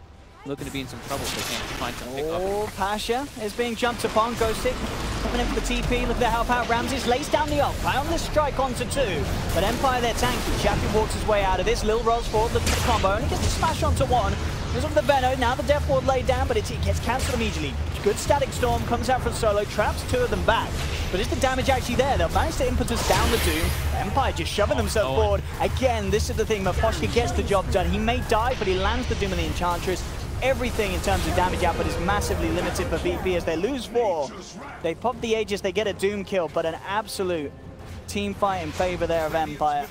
looking to be in some trouble if they can't find some pick up. Oh, Pasha is being jumped upon. Ghostic coming in for the TP. Look at the help out. Ramses lays down the ult. Found this strike onto 2. But Empire, they're tanky. Chappie walks his way out of this. Lil rolls forward, looking for the combo. And he gets the smash onto 1. Goes up the Veno. Now the Death Ward laid down, but it gets cancelled immediately. Good Static Storm comes out from Solo. Traps 2 of them back. But is the damage actually there? They'll manage to impetus down the Doom. Empire just shoving themselves forward. Again, this is the thing. Maposhka gets the job done. He may die, but he lands the Doom and the Enchantress. Everything in terms of damage output is massively limited for VP as they lose 4. They pop the Aegis, they get a Doom kill, but an absolute team fight in favor there of Empire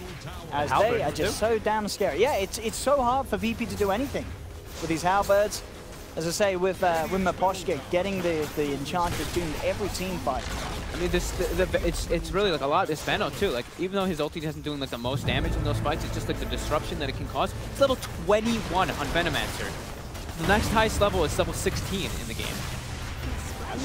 as they are just so damn scary. Yeah, it's so hard for VP to do anything with these halberds. As I say, with Maposhka getting the Enchantress doomed every team fight. I mean, it's really like a lot of this Veno too. Like, even though his ulti isn't doing like the most damage in those fights, it's just like the disruption that it can cause. It's level 21 on Venomancer. The next highest level is level 16 in the game.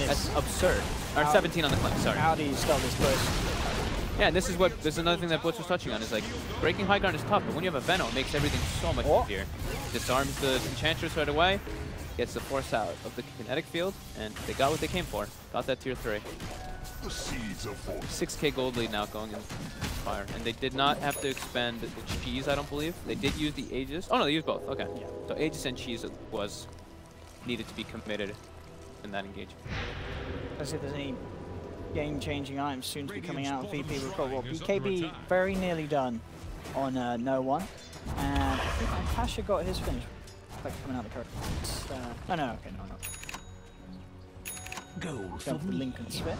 That's absurd. Or 17 on the Clink, sorry. How do you stop this push? Yeah, and this is another thing that Blitz was touching on, is like, breaking high ground is tough, but when you have a Venom, it makes everything so much easier. Disarms the Enchantress right away, gets the force out of the kinetic field, and they got what they came for. Got that tier 3. 6k gold lead now going in fire. And they did not have to expend the Cheese, I don't believe. They did use the Aegis. Oh no, they used both. Okay. Yeah. So Aegis and Cheese was needed to be committed in that engagement. Let's see if there's any game-changing items soon to be coming out of VP. We've got BKB very nearly done on no one. And I think Pasha got his finish. Like coming out the curve. Oh no, okay, no. Go for Lincoln Spit.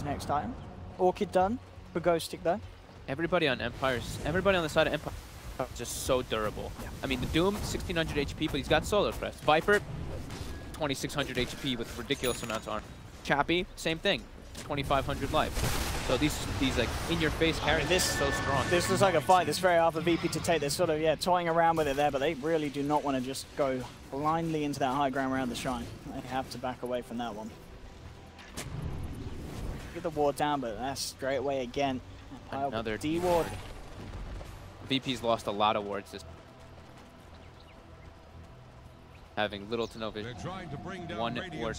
Next item. Orchid done for Ghostic though. Everybody on the side of Empire is just so durable. Yeah. I mean, the Doom, 1600 HP, but he's got Solar Crest. Viper, 2600 HP with ridiculous amounts of armor. Chappie, same thing, 2500 life. So these like in-your-face carries are so strong. This looks like a fight. It's very hard for VP to take. They're sort of toying around with it there, but they really do not want to just go blindly into that high ground around the shrine. They have to back away from that one. Get the ward down, but that's straight away again. Another D ward. VP's lost a lot of wards this. Having little to no vision. One ward.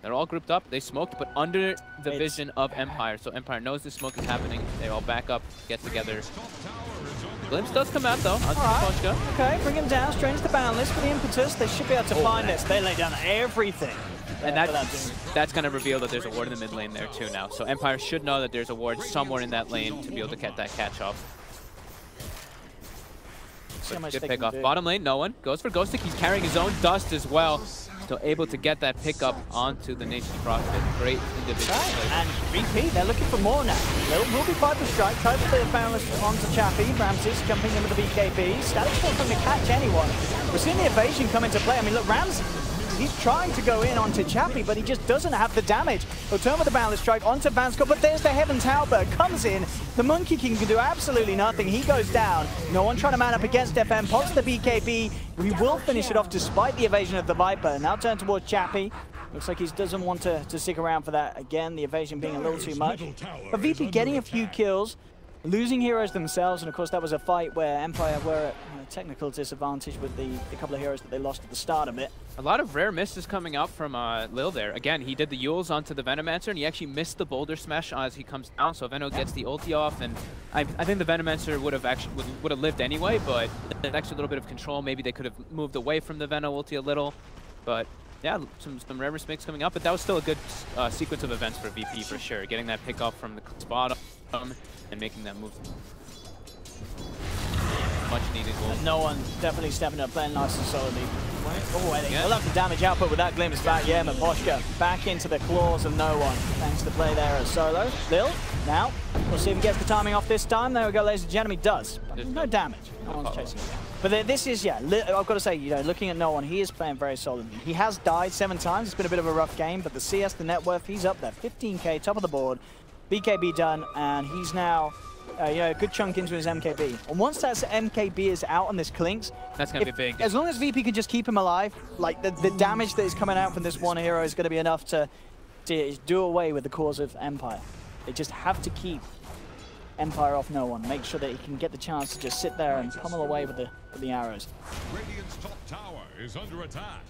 They're all grouped up. They smoked, but under the vision of Empire. So Empire knows this smoke is happening. They all back up, get together. Glimpse does come out though. Alright, okay, bring him down, strains the boundless for the impetus. They should be able to find this. They lay down everything. And that's going to reveal that there's a ward in the mid lane there too now. So Empire should know that there's a ward somewhere in that lane to be able to get that catch off. Good pick off. Bottom lane, no one. Goes for Ghostic. He's carrying his own dust as well. Still able to get that pickup onto the Nature's Prophet. Great individual play. And repeat, they're looking for more now. Will be Viper Strike. Tries to play the boundless onto Chappie. Ramses jumping in with the BKB. Static not going to catch anyone. We're seeing the evasion come into play. I mean, look, Ramses. He's trying to go in onto Chappie, but he just doesn't have the damage. He'll turn with the Boundless Strike onto Vanskot, but there's the Heaven's Halberd. Comes in. The Monkey King can do absolutely nothing. He goes down. No one trying to man up against FM. Pops the BKB. We will finish it off despite the evasion of the Viper. Now turn towards Chappie. Looks like he doesn't want to stick around for that. Again, the evasion being a little too much. But VP getting a few kills. Losing heroes themselves, and of course that was a fight where Empire were at a technical disadvantage with the couple of heroes that they lost at the start of it. A lot of rare misses coming out from Lil there. Again, he did the Yules onto the Venomancer, and he actually missed the Boulder Smash as he comes down, so Veno gets the ulti off, and I think the Venomancer would have lived anyway, but an extra little bit of control. Maybe they could have moved away from the Veno ulti a little, but yeah, some rare mistakes coming up, but that was still a good sequence of events for VP for sure. Getting that pick off from the spot and making that move. Much needed goal. No one definitely stepping up, playing nice and solidly. Oh, I think I love the damage output with that glimpse back. Yeah, Maposhka back into the claws of no one. Thanks to the play there as Solo. Lil, now, we'll see if he gets the timing off this time. There we go, ladies and gentlemen, he does. But no damage. No one's chasing him. But this is, yeah, I've got to say, you know, looking at no one, he is playing very solidly. He has died 7 times. It's been a bit of a rough game, but the CS, the net worth, he's up there. 15k, top of the board. BKB done, and he's now, you know, a good chunk into his MKB. And once that MKB is out on this Clinks, that's going to be big. As long as VP can just keep him alive, like the damage that is coming out from this one hero is going to be enough to do away with the cause of Empire. They just have to keep Empire off no one. Make sure that he can get the chance to just sit there and pummel away with the arrows. Radiant's top tower is under attack.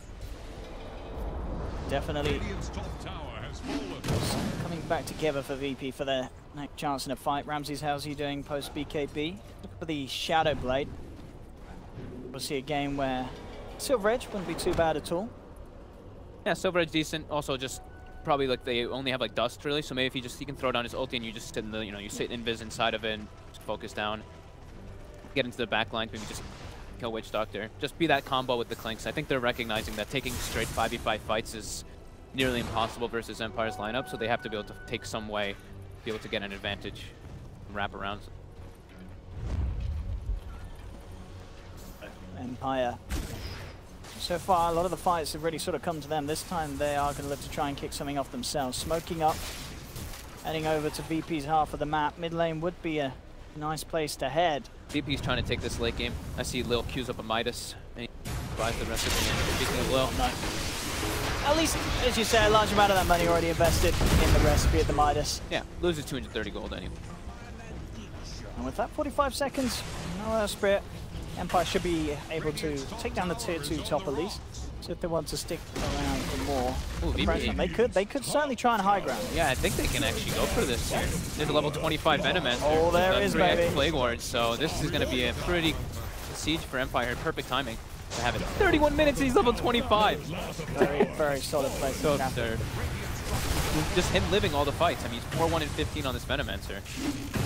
Definitely. Radiant's top tower has fallen. Coming back together for VP for their next chance in a fight. Ramses, how's he doing post BKB? Look for the Shadow Blade. We'll see a game where Silver Edge wouldn't be too bad at all. Yeah, Silver Edge decent. Also, just probably like they only have like dust really. So maybe if he can throw down his ulti and you just sit in the, you know, you sit invis inside of it and just focus down, get into the back line, maybe just kill Witch Doctor. Just be that combo with the Clinks. I think they're recognizing that taking straight 5v5 fights is nearly impossible versus Empire's lineup, so they have to be able to take some way, be able to get an advantage and wrap around. Empire. So far, a lot of the fights have really sort of come to them. This time they are going to look to try and kick something off themselves. Smoking up, heading over to VP's half of the map. Mid lane would be a nice place to head. VP's trying to take this late game. I see Lil queues up a Midas, and he buys the rest of the game. Speaking of Lil. No. At least, as you say, a large amount of that money already invested in the recipe at the Midas. Yeah, loses 230 gold anyway. And with that 45 seconds, no Spirit, Empire should be able to take down the tier 2 top at least. So if they want to stick around for more, Ooh, they could certainly try and high ground. Yeah, I think they can actually go for this here. There's a level 25 Venomancer. Oh, there is, baby. Plague Ward, so this is going to be a pretty siege for Empire. Perfect timing to have it. 31 minutes, he's level 25. Very, very solid play. So absurd. Just him living all the fights. I mean, he's 4-1 and 15 on this Venomancer.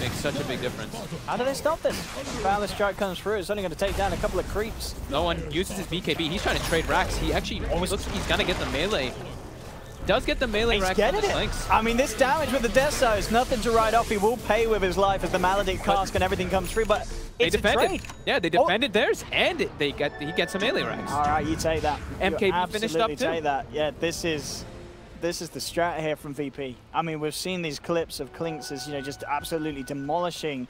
Makes such a big difference. How do they stop this? Boundless Strike comes through. It's only going to take down a couple of creeps. No one uses his BKB. He's trying to trade racks. He actually looks like he's going to get the melee. Does get the melee rack on the Lynx. I mean, this damage with the Death Star is nothing to write off. He will pay with his life as the Maledict cask and everything comes through, but it's a trade. Yeah, they defended theirs, and he gets some melee racks. All right, you take that. MKB finished up too. Take that. Yeah, this is the strat here from VP. I mean, we've seen these clips of Clinks as, you know, just absolutely demolishing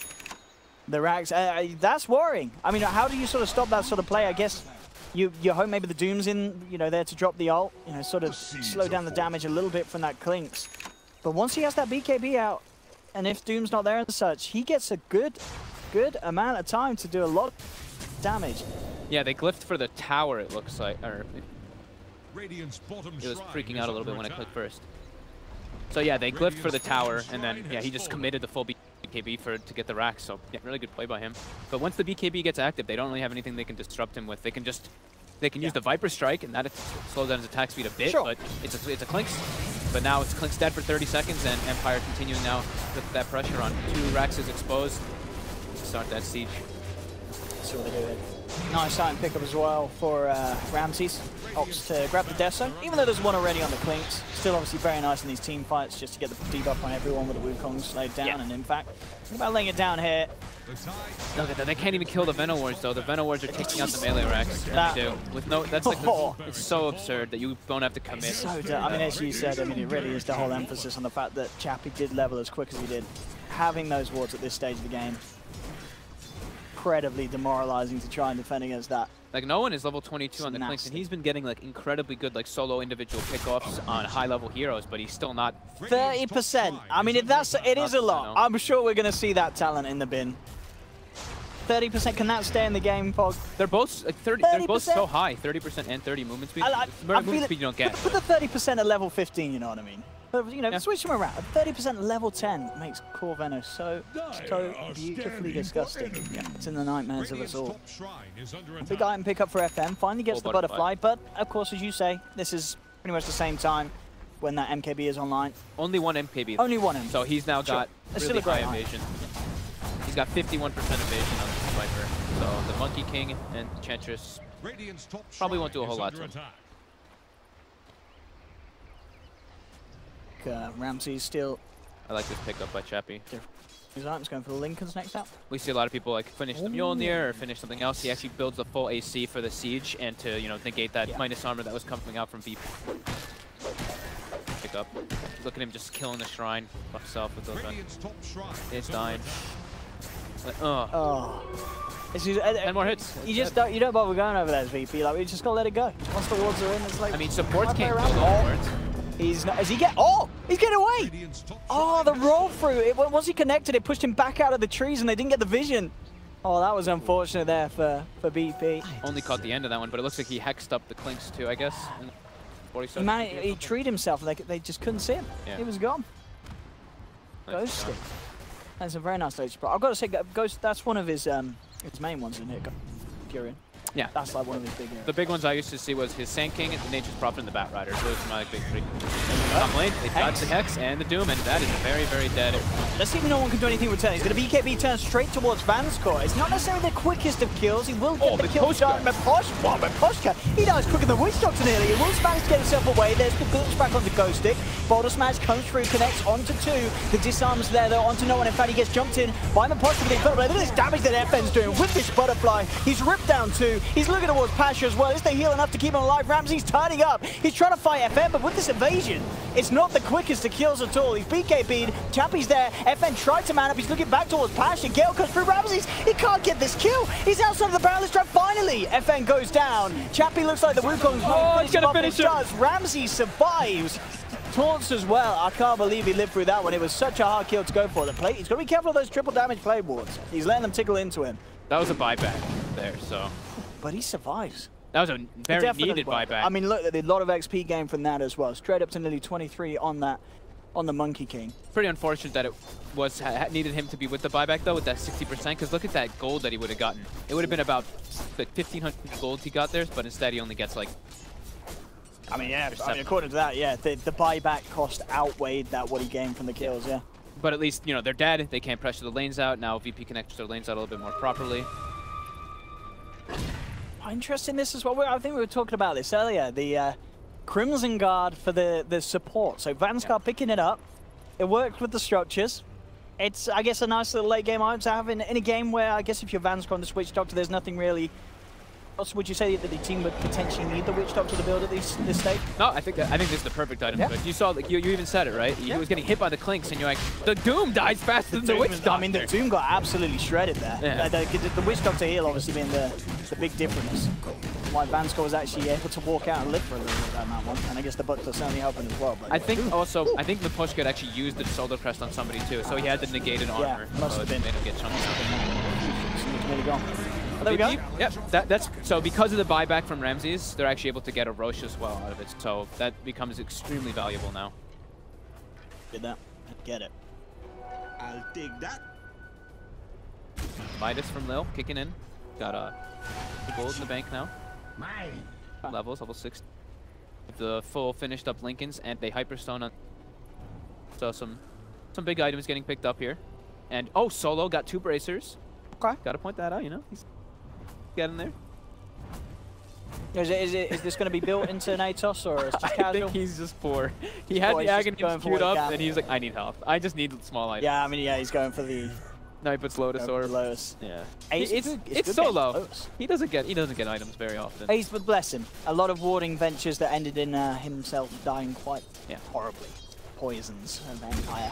the racks. That's worrying. I mean, how do you sort of stop that sort of play? I guess you hope maybe the Doom's in, you know, there to drop the ult, you know, sort of slow down the damage a little bit from that Clinks. But once he has that BKB out, and if Doom's not there and such, he gets a good amount of time to do a lot of damage. Yeah, they glyphed for the tower, it looks like. Or it was freaking out a little bit when I clicked first. So yeah, they glyphed for the tower, and then yeah, he just committed the full BKB BKB to get the rack. So yeah, really good play by him. But once the BKB gets active, they don't really have anything they can disrupt him with. They can use the Viper Strike, and that slows down his attack speed a bit. Sure. But it's a Clinkz. But now it's Clinkz dead for 30 seconds, and Empire continuing now to put that pressure on. 2 racks is exposed to start that siege. See what they do here. Nice starting pickup as well for Ramses. Opts to grab the Deso, even though there's one already on the Clinkz. Still obviously very nice in these team fights just to get the debuff on everyone with the Wukong slowed down. And in fact, think about laying it down here. Look at that, they can't even kill the Venom-Wards though. The Venom-Wards are taking out the melee racks. And they do. With no, that's like, it's so absurd that you don't have to commit. So I mean, as you said, I mean, it really is the whole emphasis on the fact that Chappie did level as quick as he did. Having those wards at this stage of the game, incredibly demoralizing to try and defend against that. Like, no one is level 22 on the Clinkz, and he's been getting like incredibly good like solo individual pickoffs on high-level heroes, but he's still not 30%. I mean, it is a lot. I'm sure we're going to see that talent in the bin. 30%. Can that stay in the game, Pog? They're both like 30. They're both so high, 30% and 30 movement speed. Movement speed you don't get. Put the 30% at level 15. You know what I mean? But, you know, switch them around. 30% level 10 makes core Venom so beautifully disgusting. It's in the nightmares of us all. A big item pickup for FM. Finally gets the butterfly, but of course, as you say, this is pretty much the same time when that MKB is online. Only one MKB. Only one MKB. So he's now got really high evasion. He's got 51% evasion on this Viper. So the Monkey King and Enchantress probably won't do a whole lot to him. Ramsey's still. I like this pickup by Chappie. His items going for the Lincolns next up. We see a lot of people like finish the Mjolnir or finish something else. He actually builds the full AC for the siege and to negate that minus armor that was coming out from BP. Pick up. Look at him just killing the shrine himself with those. It's dying. It's just, 10 more hits. You don't bother going over that VP. Like, we just gotta let it go. Once the wards are in, it's like. I mean, supports can't build all wards. He's not. Is he get? Oh, he's getting away. Oh, the roll through. Once he connected, it pushed him back out of the trees, and they didn't get the vision. Oh, that was unfortunate there for BP. Only caught the end of that one, but it looks like he hexed up the Clinkz too, I guess. He treed himself. They just couldn't see him. Yeah. He was gone. Ghost. That's a very nice stage. I've got to say, Ghost. That's one of his main ones in here. Furion. Yeah, that's like one of his big areas. The big ones I used to see was his Sand King and the Nature's Prophet and the Bat Rider. Those are my like, big 3. Top lane, they dodge the Hex and the Doom, and that is very, very dead. Let's see if no one can do anything with turn. He's going to BKB turn straight towards Vanscore. It's not necessarily the quickest of kills. He will get the kill shot. Meposhka. He dies quicker than Witch Doctor nearly. He will manage to get himself away. There's the glitch back onto Ghost Stick. Boulder Smash comes through, connects onto 2. The disarm's there though, onto no one. In fact, he gets jumped in by Meposhka. Look at this damage that FN's doing with this butterfly. He's ripped down 2. He's looking towards Pasha as well. Is the heal enough to keep him alive? Ramsey's turning up. He's trying to fight FN, but with this evasion, it's not the quickest of kills at all. He's BKB'd. Chappie's there. FN tried to man up. He's looking back towards Pasha. Gale comes through Ramsey's. He can't get this kill. He's outside of the barrel trap. Finally, FN goes down. Chappie looks like the Wukong's he's going to finish him. Ramsey survives. Taunts as well. I can't believe he lived through that one. It was such a hard kill to go for. The plate. He's got to be careful of those triple damage play wards. He's letting them tickle into him. That was a buyback there, so. But he survives. That was a very needed buyback. I mean, look, a lot of XP gained from that as well. Straight up to nearly 23 on that, on the Monkey King. Pretty unfortunate that it was needed him to be with the buyback though, with that 60%. Because look at that gold that he would have gotten. It would have been about like 1,500 gold he got there, but instead he only gets like. I mean, yeah. I mean, according to that, yeah, the buyback cost outweighed that what he gained from the kills, yeah. But at least they're dead. They can't pressure the lanes out now. VP connects their lanes out a little bit more properly. Interesting this as well. I think we were talking about this earlier. The Crimson Guard for the support. So Vanskar picking it up. It worked with the structures. It's, I guess, a nice little late game item to have in a game where, I guess, if you're Vanskar on the Witch Doctor, there's nothing really. Also, would you say that the team would potentially need the Witch Doctor to build at this stage? No, I think this is the perfect item. Yeah. But you saw, like, you even said it, right? He was getting hit by the Clinkz, and you're like, the Doom dies faster than the Witch Doctor. I mean, the Doom got absolutely shredded there. Yeah. The Witch Doctor heal obviously being the big difference. Why Vanskar was actually able to walk out and live for a little bit on that one, and I guess the Butler certainly helping as well. But I think the push could actually use the Solar Crest on somebody too, so he had the negated armor. Yeah, must have been. Made him get chunked out. Really gone. Oh, there we go. Yep, that's so because of the buyback from Ramses, they're actually able to get a Roche as well out of it. So that becomes extremely valuable now. Get that. Get it. I'll take that. Midas from Lil kicking in. Got gold in the bank now. Levels, level 6. The full finished up Lincolns and a Hyperstone on. So some big items getting picked up here. And oh, Solo got 2 bracers. Okay. Gotta point that out, you know. He's getting there. Is this going to be built into an ATOS or is it just I casual? think he's just poor. He had the Agony queued up and he's like, I need health. I just need small items. Yeah, I mean, yeah, he's going for the No, he puts Lotus Orb. Lotus. Yeah. It's Solo. He doesn't get items very often. Ace, but bless him. A lot of warding ventures that ended in himself dying quite horribly. Poisons of Empire.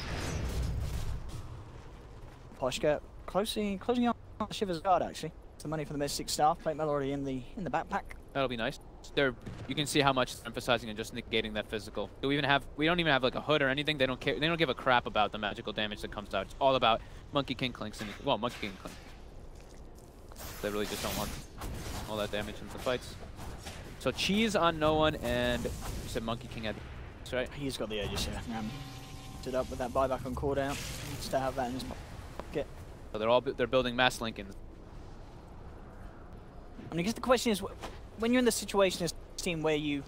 Poshka closing on Shiver's Guard actually. Some money for the Mystic Staff. Plate Mail already in the backpack. That'll be nice. You can see how much they're emphasizing and just negating that physical. We don't even have like a hood or anything. They don't care. They don't give a crap about the magical damage that comes out. It's all about Monkey King Clinks and Monkey King Clink. They really just don't want all that damage in the fights. So Cheese on no one, and you said Monkey King had. That's right. He's got the Aegis here. Stood up with that buyback on cooldown. Needs to have that in his pocket. So they're building mass Lincolns. I guess the question is, when you're in the situation as a team where you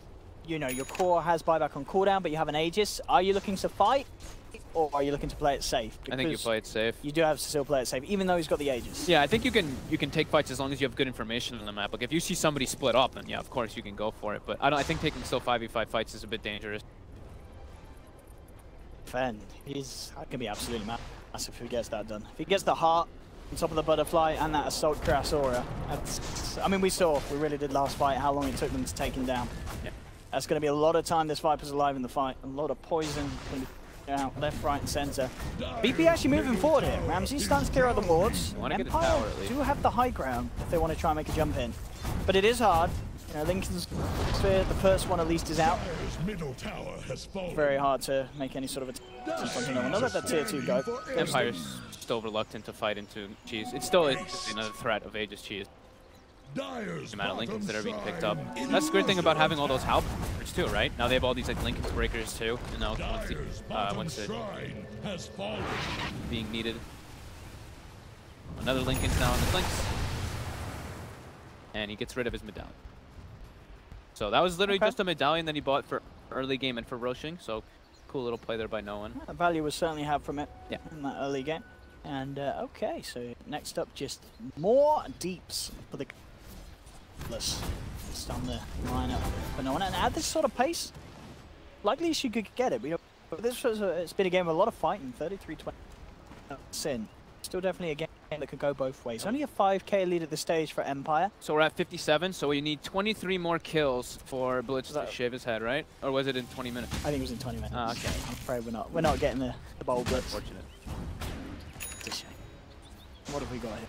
know your core has buyback on cooldown, but you have an Aegis, are you looking to fight, or are you looking to play it safe? Because I think you play it safe. You do have to still play it safe, even though he's got the Aegis. Yeah, I think you can take fights as long as you have good information on the map. Like if you see somebody split up, then yeah, of course you can go for it. But I think taking still 5v5 fights is a bit dangerous. Fen, that can be absolutely massive if he gets that done. If he gets the heart on top of the butterfly and that assault crass aura, I mean, we really did last fight how long it took them to take him down. Yeah. That's going to be a lot of time this Viper's alive in the fight. A lot of poison out left, right, and center. BP actually moving forward here. Ramsey starts to clear out the wards. Empire do have the high ground if they want to try and make a jump in, but it is hard. You know, Lincoln's sphere, the first one at least is out. Very hard to make any sort of attempt on no one. I'll let that tier 2 go. Empire's still reluctant to fight into Cheese. It's still another threat of Aegis Cheese. The amount of Lincolns that are being picked up. That's the great thing about having all those Halberds too, right? Now they have all these like Lincoln's breakers too, and now once it being needed. Another Lincoln's now on the flanks, and he gets rid of his medallion. So that was literally just a medallion that he bought for early game and for rushing. So cool little play there by no one. The value was certainly had from it in that early game. And okay, so next up, just more deeps for the just on the lineup for no one. And at this sort of pace, likely she could get it. But it's been a game with a lot of fighting. 33-20 sin. Still definitely a game that could go both ways. Only a 5k lead at this stage for Empire. So we're at 57, so we need 23 more kills for Blitz to shave his head, right? Or was it in 20 minutes? I think it was in 20 minutes. Ah, okay. I'm afraid we're not getting the bold Blitz. Unfortunate. It's a shame. What have we got here?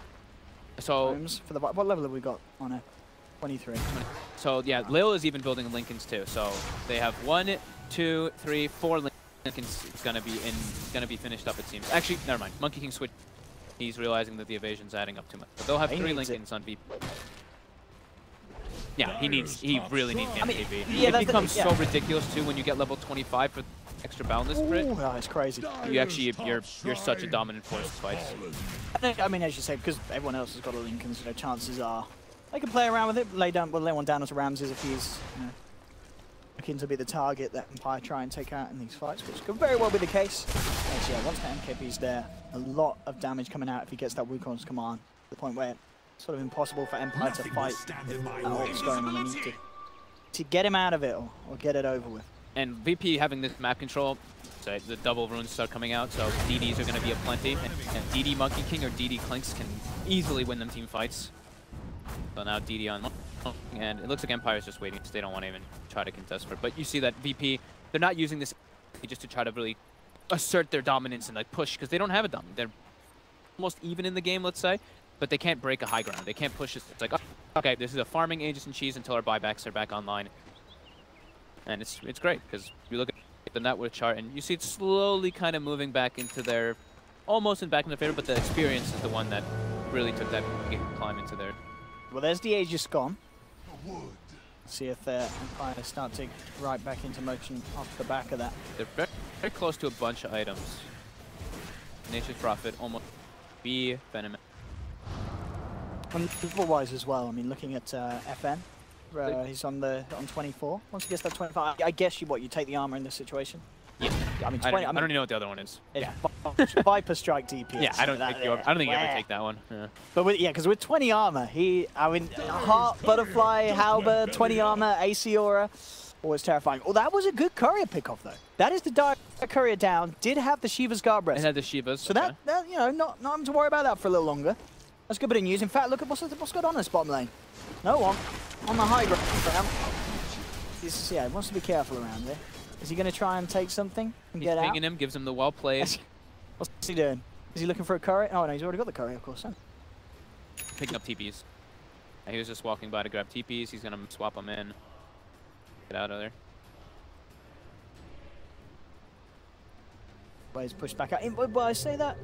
So for the what level have we got on it? 23. So yeah, Lil is even building Lincolns too. So they have 1, 2, 3, 4 Lincolns. It's gonna be finished up, it seems. Actually, never mind. Monkey King switch. He's realizing that the evasion's adding up too much. But they'll have 3 Lincolns on VP. Yeah, he really needs the MKB. Yeah, it becomes so ridiculous too when you get level 25 for extra boundless crit. Ooh, that's crazy. You're such a dominant force in fights. I mean, as you say, because everyone else has got a Lincoln, so chances are they can play around with it. Lay one down as Ramses if he's looking to be the target that Empire try and take out in these fights, which could very well be the case. So yeah, once the MKB's there, a lot of damage coming out if he gets that Wukong's command, to the point where it's sort of impossible for Empire to fight what's going on. They need to get him out of it or get it over with. And VP having this map control, so the double runes start coming out, so DDs are going to be aplenty, and DD Monkey King or DD Clinks can easily win them team fights. So now DD on, and it looks like Empire's just waiting because they don't want to even try to contest for it. But you see that VP, they're not using this just to try to really assert their dominance and like push, because they don't have a dominant. They're almost even in the game, let's say, but they can't break a high ground. They can't push it. It's like, oh, okay, this is a farming Aegis and Cheese until our buybacks are back online. And it's great, because you look at the net worth chart and you see it slowly kind of moving back into their, almost back in their favor, but the experience is the one that really took that big climb into their. Well, there's the Aegis gone. See if Empire start to right back into motion off the back of that. They're very, very close to a bunch of items. Nature's Prophet, almost B, Venom. And football-wise as well, I mean, looking at FN, he's on 24. Once he gets that 25, I guess you take the armor in this situation. Yeah. I mean, I don't even know what the other one is. Yeah. Viper Strike DPS. Yeah, I don't think you ever take that one. Yeah. But because with 20 armor, Heart, Butterfly, Halberd, 20 armor, AC Aura, always terrifying. Oh, that was a good courier pick-off though. That is the Dark Courier down. Did have the Shiva's Guard Breast. It had the Shivas. So that not having to worry about that for a little longer. That's a good bit of news. In fact, look at what's going on in this bottom lane. No one on the high ground. He wants to be careful around here. Is he going to try and take something and get out? He's pinging him, gives him the well played. What's he doing? Is he looking for a courier? Oh no, he's already got the courier, of course. Picking up TPs. He was just walking by to grab TPs. He's going to swap them in. Get out of there. But he's pushed back out. But I say that.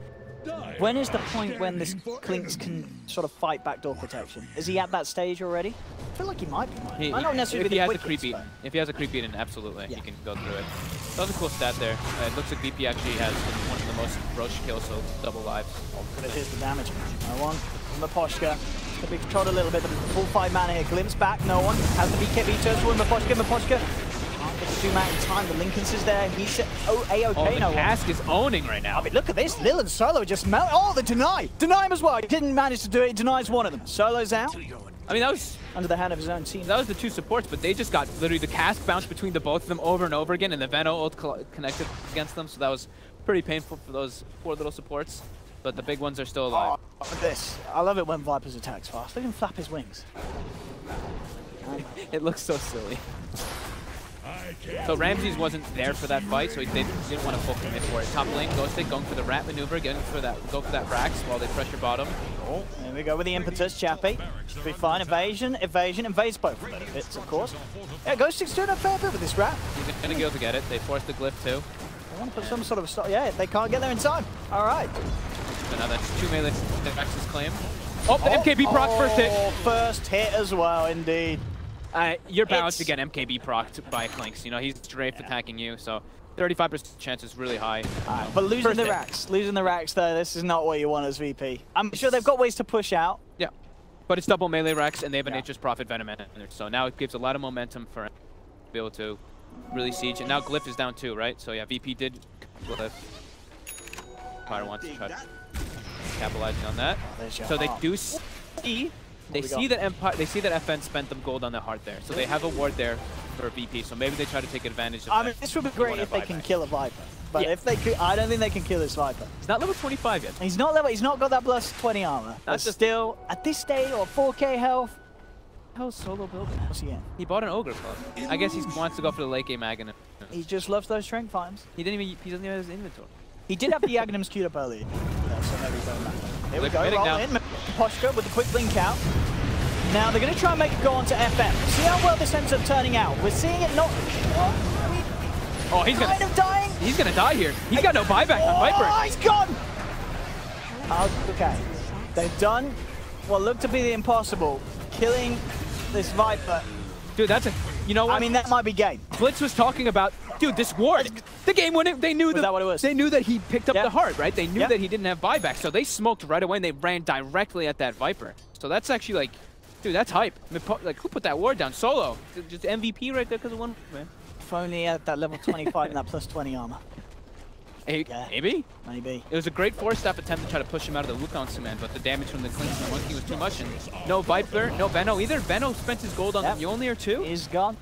When is the point when this Clinks can sort of fight backdoor protection? Is he at that stage already? I feel like he might be. Not necessarily if he has a creep beat. If he has a creep beat, absolutely, he can go through it. That was a cool stat there. It looks like VP actually has one of the most roach kills, so double lives. But here's the damage. No one. Miposhka. Could be controlled a little bit, but full 5 mana here. Glimpse back, no one. Has the BKB turns for Miposhka. Can't get the zoom out in time. The Lincolns is there. He's A-OK, no one. Cask is owning right now. I mean, look at this. Lil and Solo just melt. Oh, the deny. Deny him as well. He didn't manage to do it. He denies one of them. Solo's out. I mean, that was under the hand of his own team. That was the 2 supports, but they just got literally the Cask bounced between the both of them over and over again, and the Veno ult connected against them, so that was pretty painful for those poor little supports. But the big ones are still alive. Oh, look at this. I love it when Viper's attacks fast. Look at him flap his wings. It looks so silly. So Ramses wasn't there for that fight, so they didn't want to full commit for it. Top lane, Ghostic going for the rat maneuver, go for that Rax while they pressure bottom. Oh, there we go with the impetus, Chappie. Should be fine. Evasion, invades both benefits, of course. Yeah, Ghostic's doing a fair bit with this rat. He's gonna go to get it. They forced the glyph too. They want to put some sort of stop. Yeah, they can't get there in time. All right. So now that's 2 melee Rax's claim. Oh, the MKB proc first hit. First hit as well, indeed. You're bound to get MKB procced by Clinks. You know, he's strafe attacking you, so 35% chance is really high. But losing the Rax though, this is not what you want as VP. I'm sure they've got ways to push out. Yeah, but it's double melee Rax, and they have a Nature's Prophet Venom in there, so now it gives a lot of momentum for him to be able to really siege. And now Glyph is down too, right? So yeah, VP did Glyph. Pyre wants to try capitalizing on that. So they do see. They see that FN spent them gold on the heart there, so they have a ward there for VP. So maybe they try to take advantage of that. I mean, this would be great if they can kill a Viper, but if they could, I don't think they can kill this Viper. He's not level 25 yet. He's not level. He's not got that plus 20 armor. That's still at this stage or 4K health. How's Solo building? What's he in? He bought an Ogre Club. I guess he wants to go for the late game Aghanim. He just loves those strength farms. He doesn't even have his inventory. He did have the Aghanims queued up earlier. So maybe here we go. Roll in. Poshka with the quick blink out. Now they're going to try and make it go on to FM. See how well this ends up turning out. We're seeing it not. Oh, he's kind of dying. He's going to die here. He's got no buyback on Viper. Oh, he's gone. Okay, they've done what looked to be the impossible, killing this Viper. Dude, that's a. You know what? I mean, that might be game. Blitz was talking about, dude, this ward. The game when they knew that what it was? They knew that he picked up the heart, right? They knew that he didn't have buyback, so they smoked right away and they ran directly at that Viper. So that's actually like. Dude, that's hype. Like, who put that ward down? Solo. Just MVP right there because of one man. If only he had that level 25 and that plus 20 armor. Maybe? Maybe. It was a great 4-step attempt to try to push him out of the Wukong Cement, but the damage from the Clinks and the Monkey was too much. And no Viper, no Veno either. Veno spent his gold on the Mjolnir too. He's gone.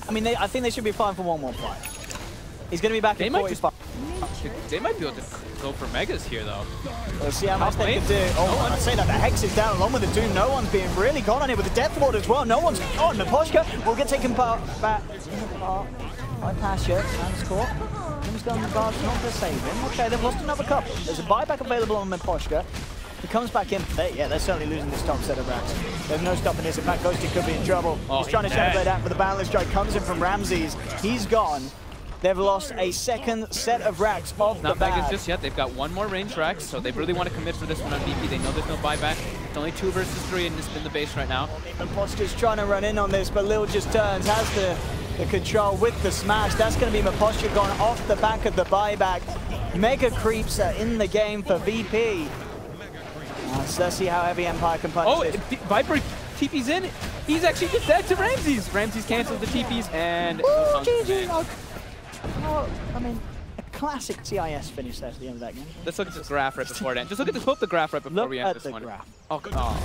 I mean, I think they should be fine for one more fight. He's going to be back in 45. They might be able to go for Megas here, though. Let's see how much they can do. Oh, I'd say that the Hex is down along with the Doom. No one's being really gone on it with the Death Ward as well. No one's on. Miposhka will get taken back by Pasha and Score. He's gone the guards not to save him. Okay, they've lost another couple. There's a buyback available on Miposhka. He comes back in. They're certainly losing this top set of Racks. There's no stopping this. In fact, Ghosty could be in trouble. He's trying to Shadowblade out, but the Boundless Strike comes in from Ramses. He's gone. They've lost a second set of Racks off the bat. Not Megas just yet. They've got one more range Rax, so they really want to commit for this one on VP. They know there's no buyback. It's only 2 versus 3 in the base right now. Miposhka's trying to run in on this, but Lil just turns, has the control with the smash. That's going to be Miposhka going off the back of the buyback. Mega creeps are in the game for VP. So let's see how heavy Empire can punch Oh, this. Viper TP's in. He's actually just dead to Ramses. Ramses cancels the TPs and... Ooh, GG. Oh, I mean, a classic CIS finish there at the end of that game. Let's look at this graph right before then. Just look at the graph right before Look we end at this the one. graph. Oh,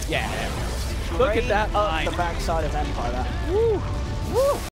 yeah. Look at that Straight line. up the backside of Empire. That. Woo. Woo.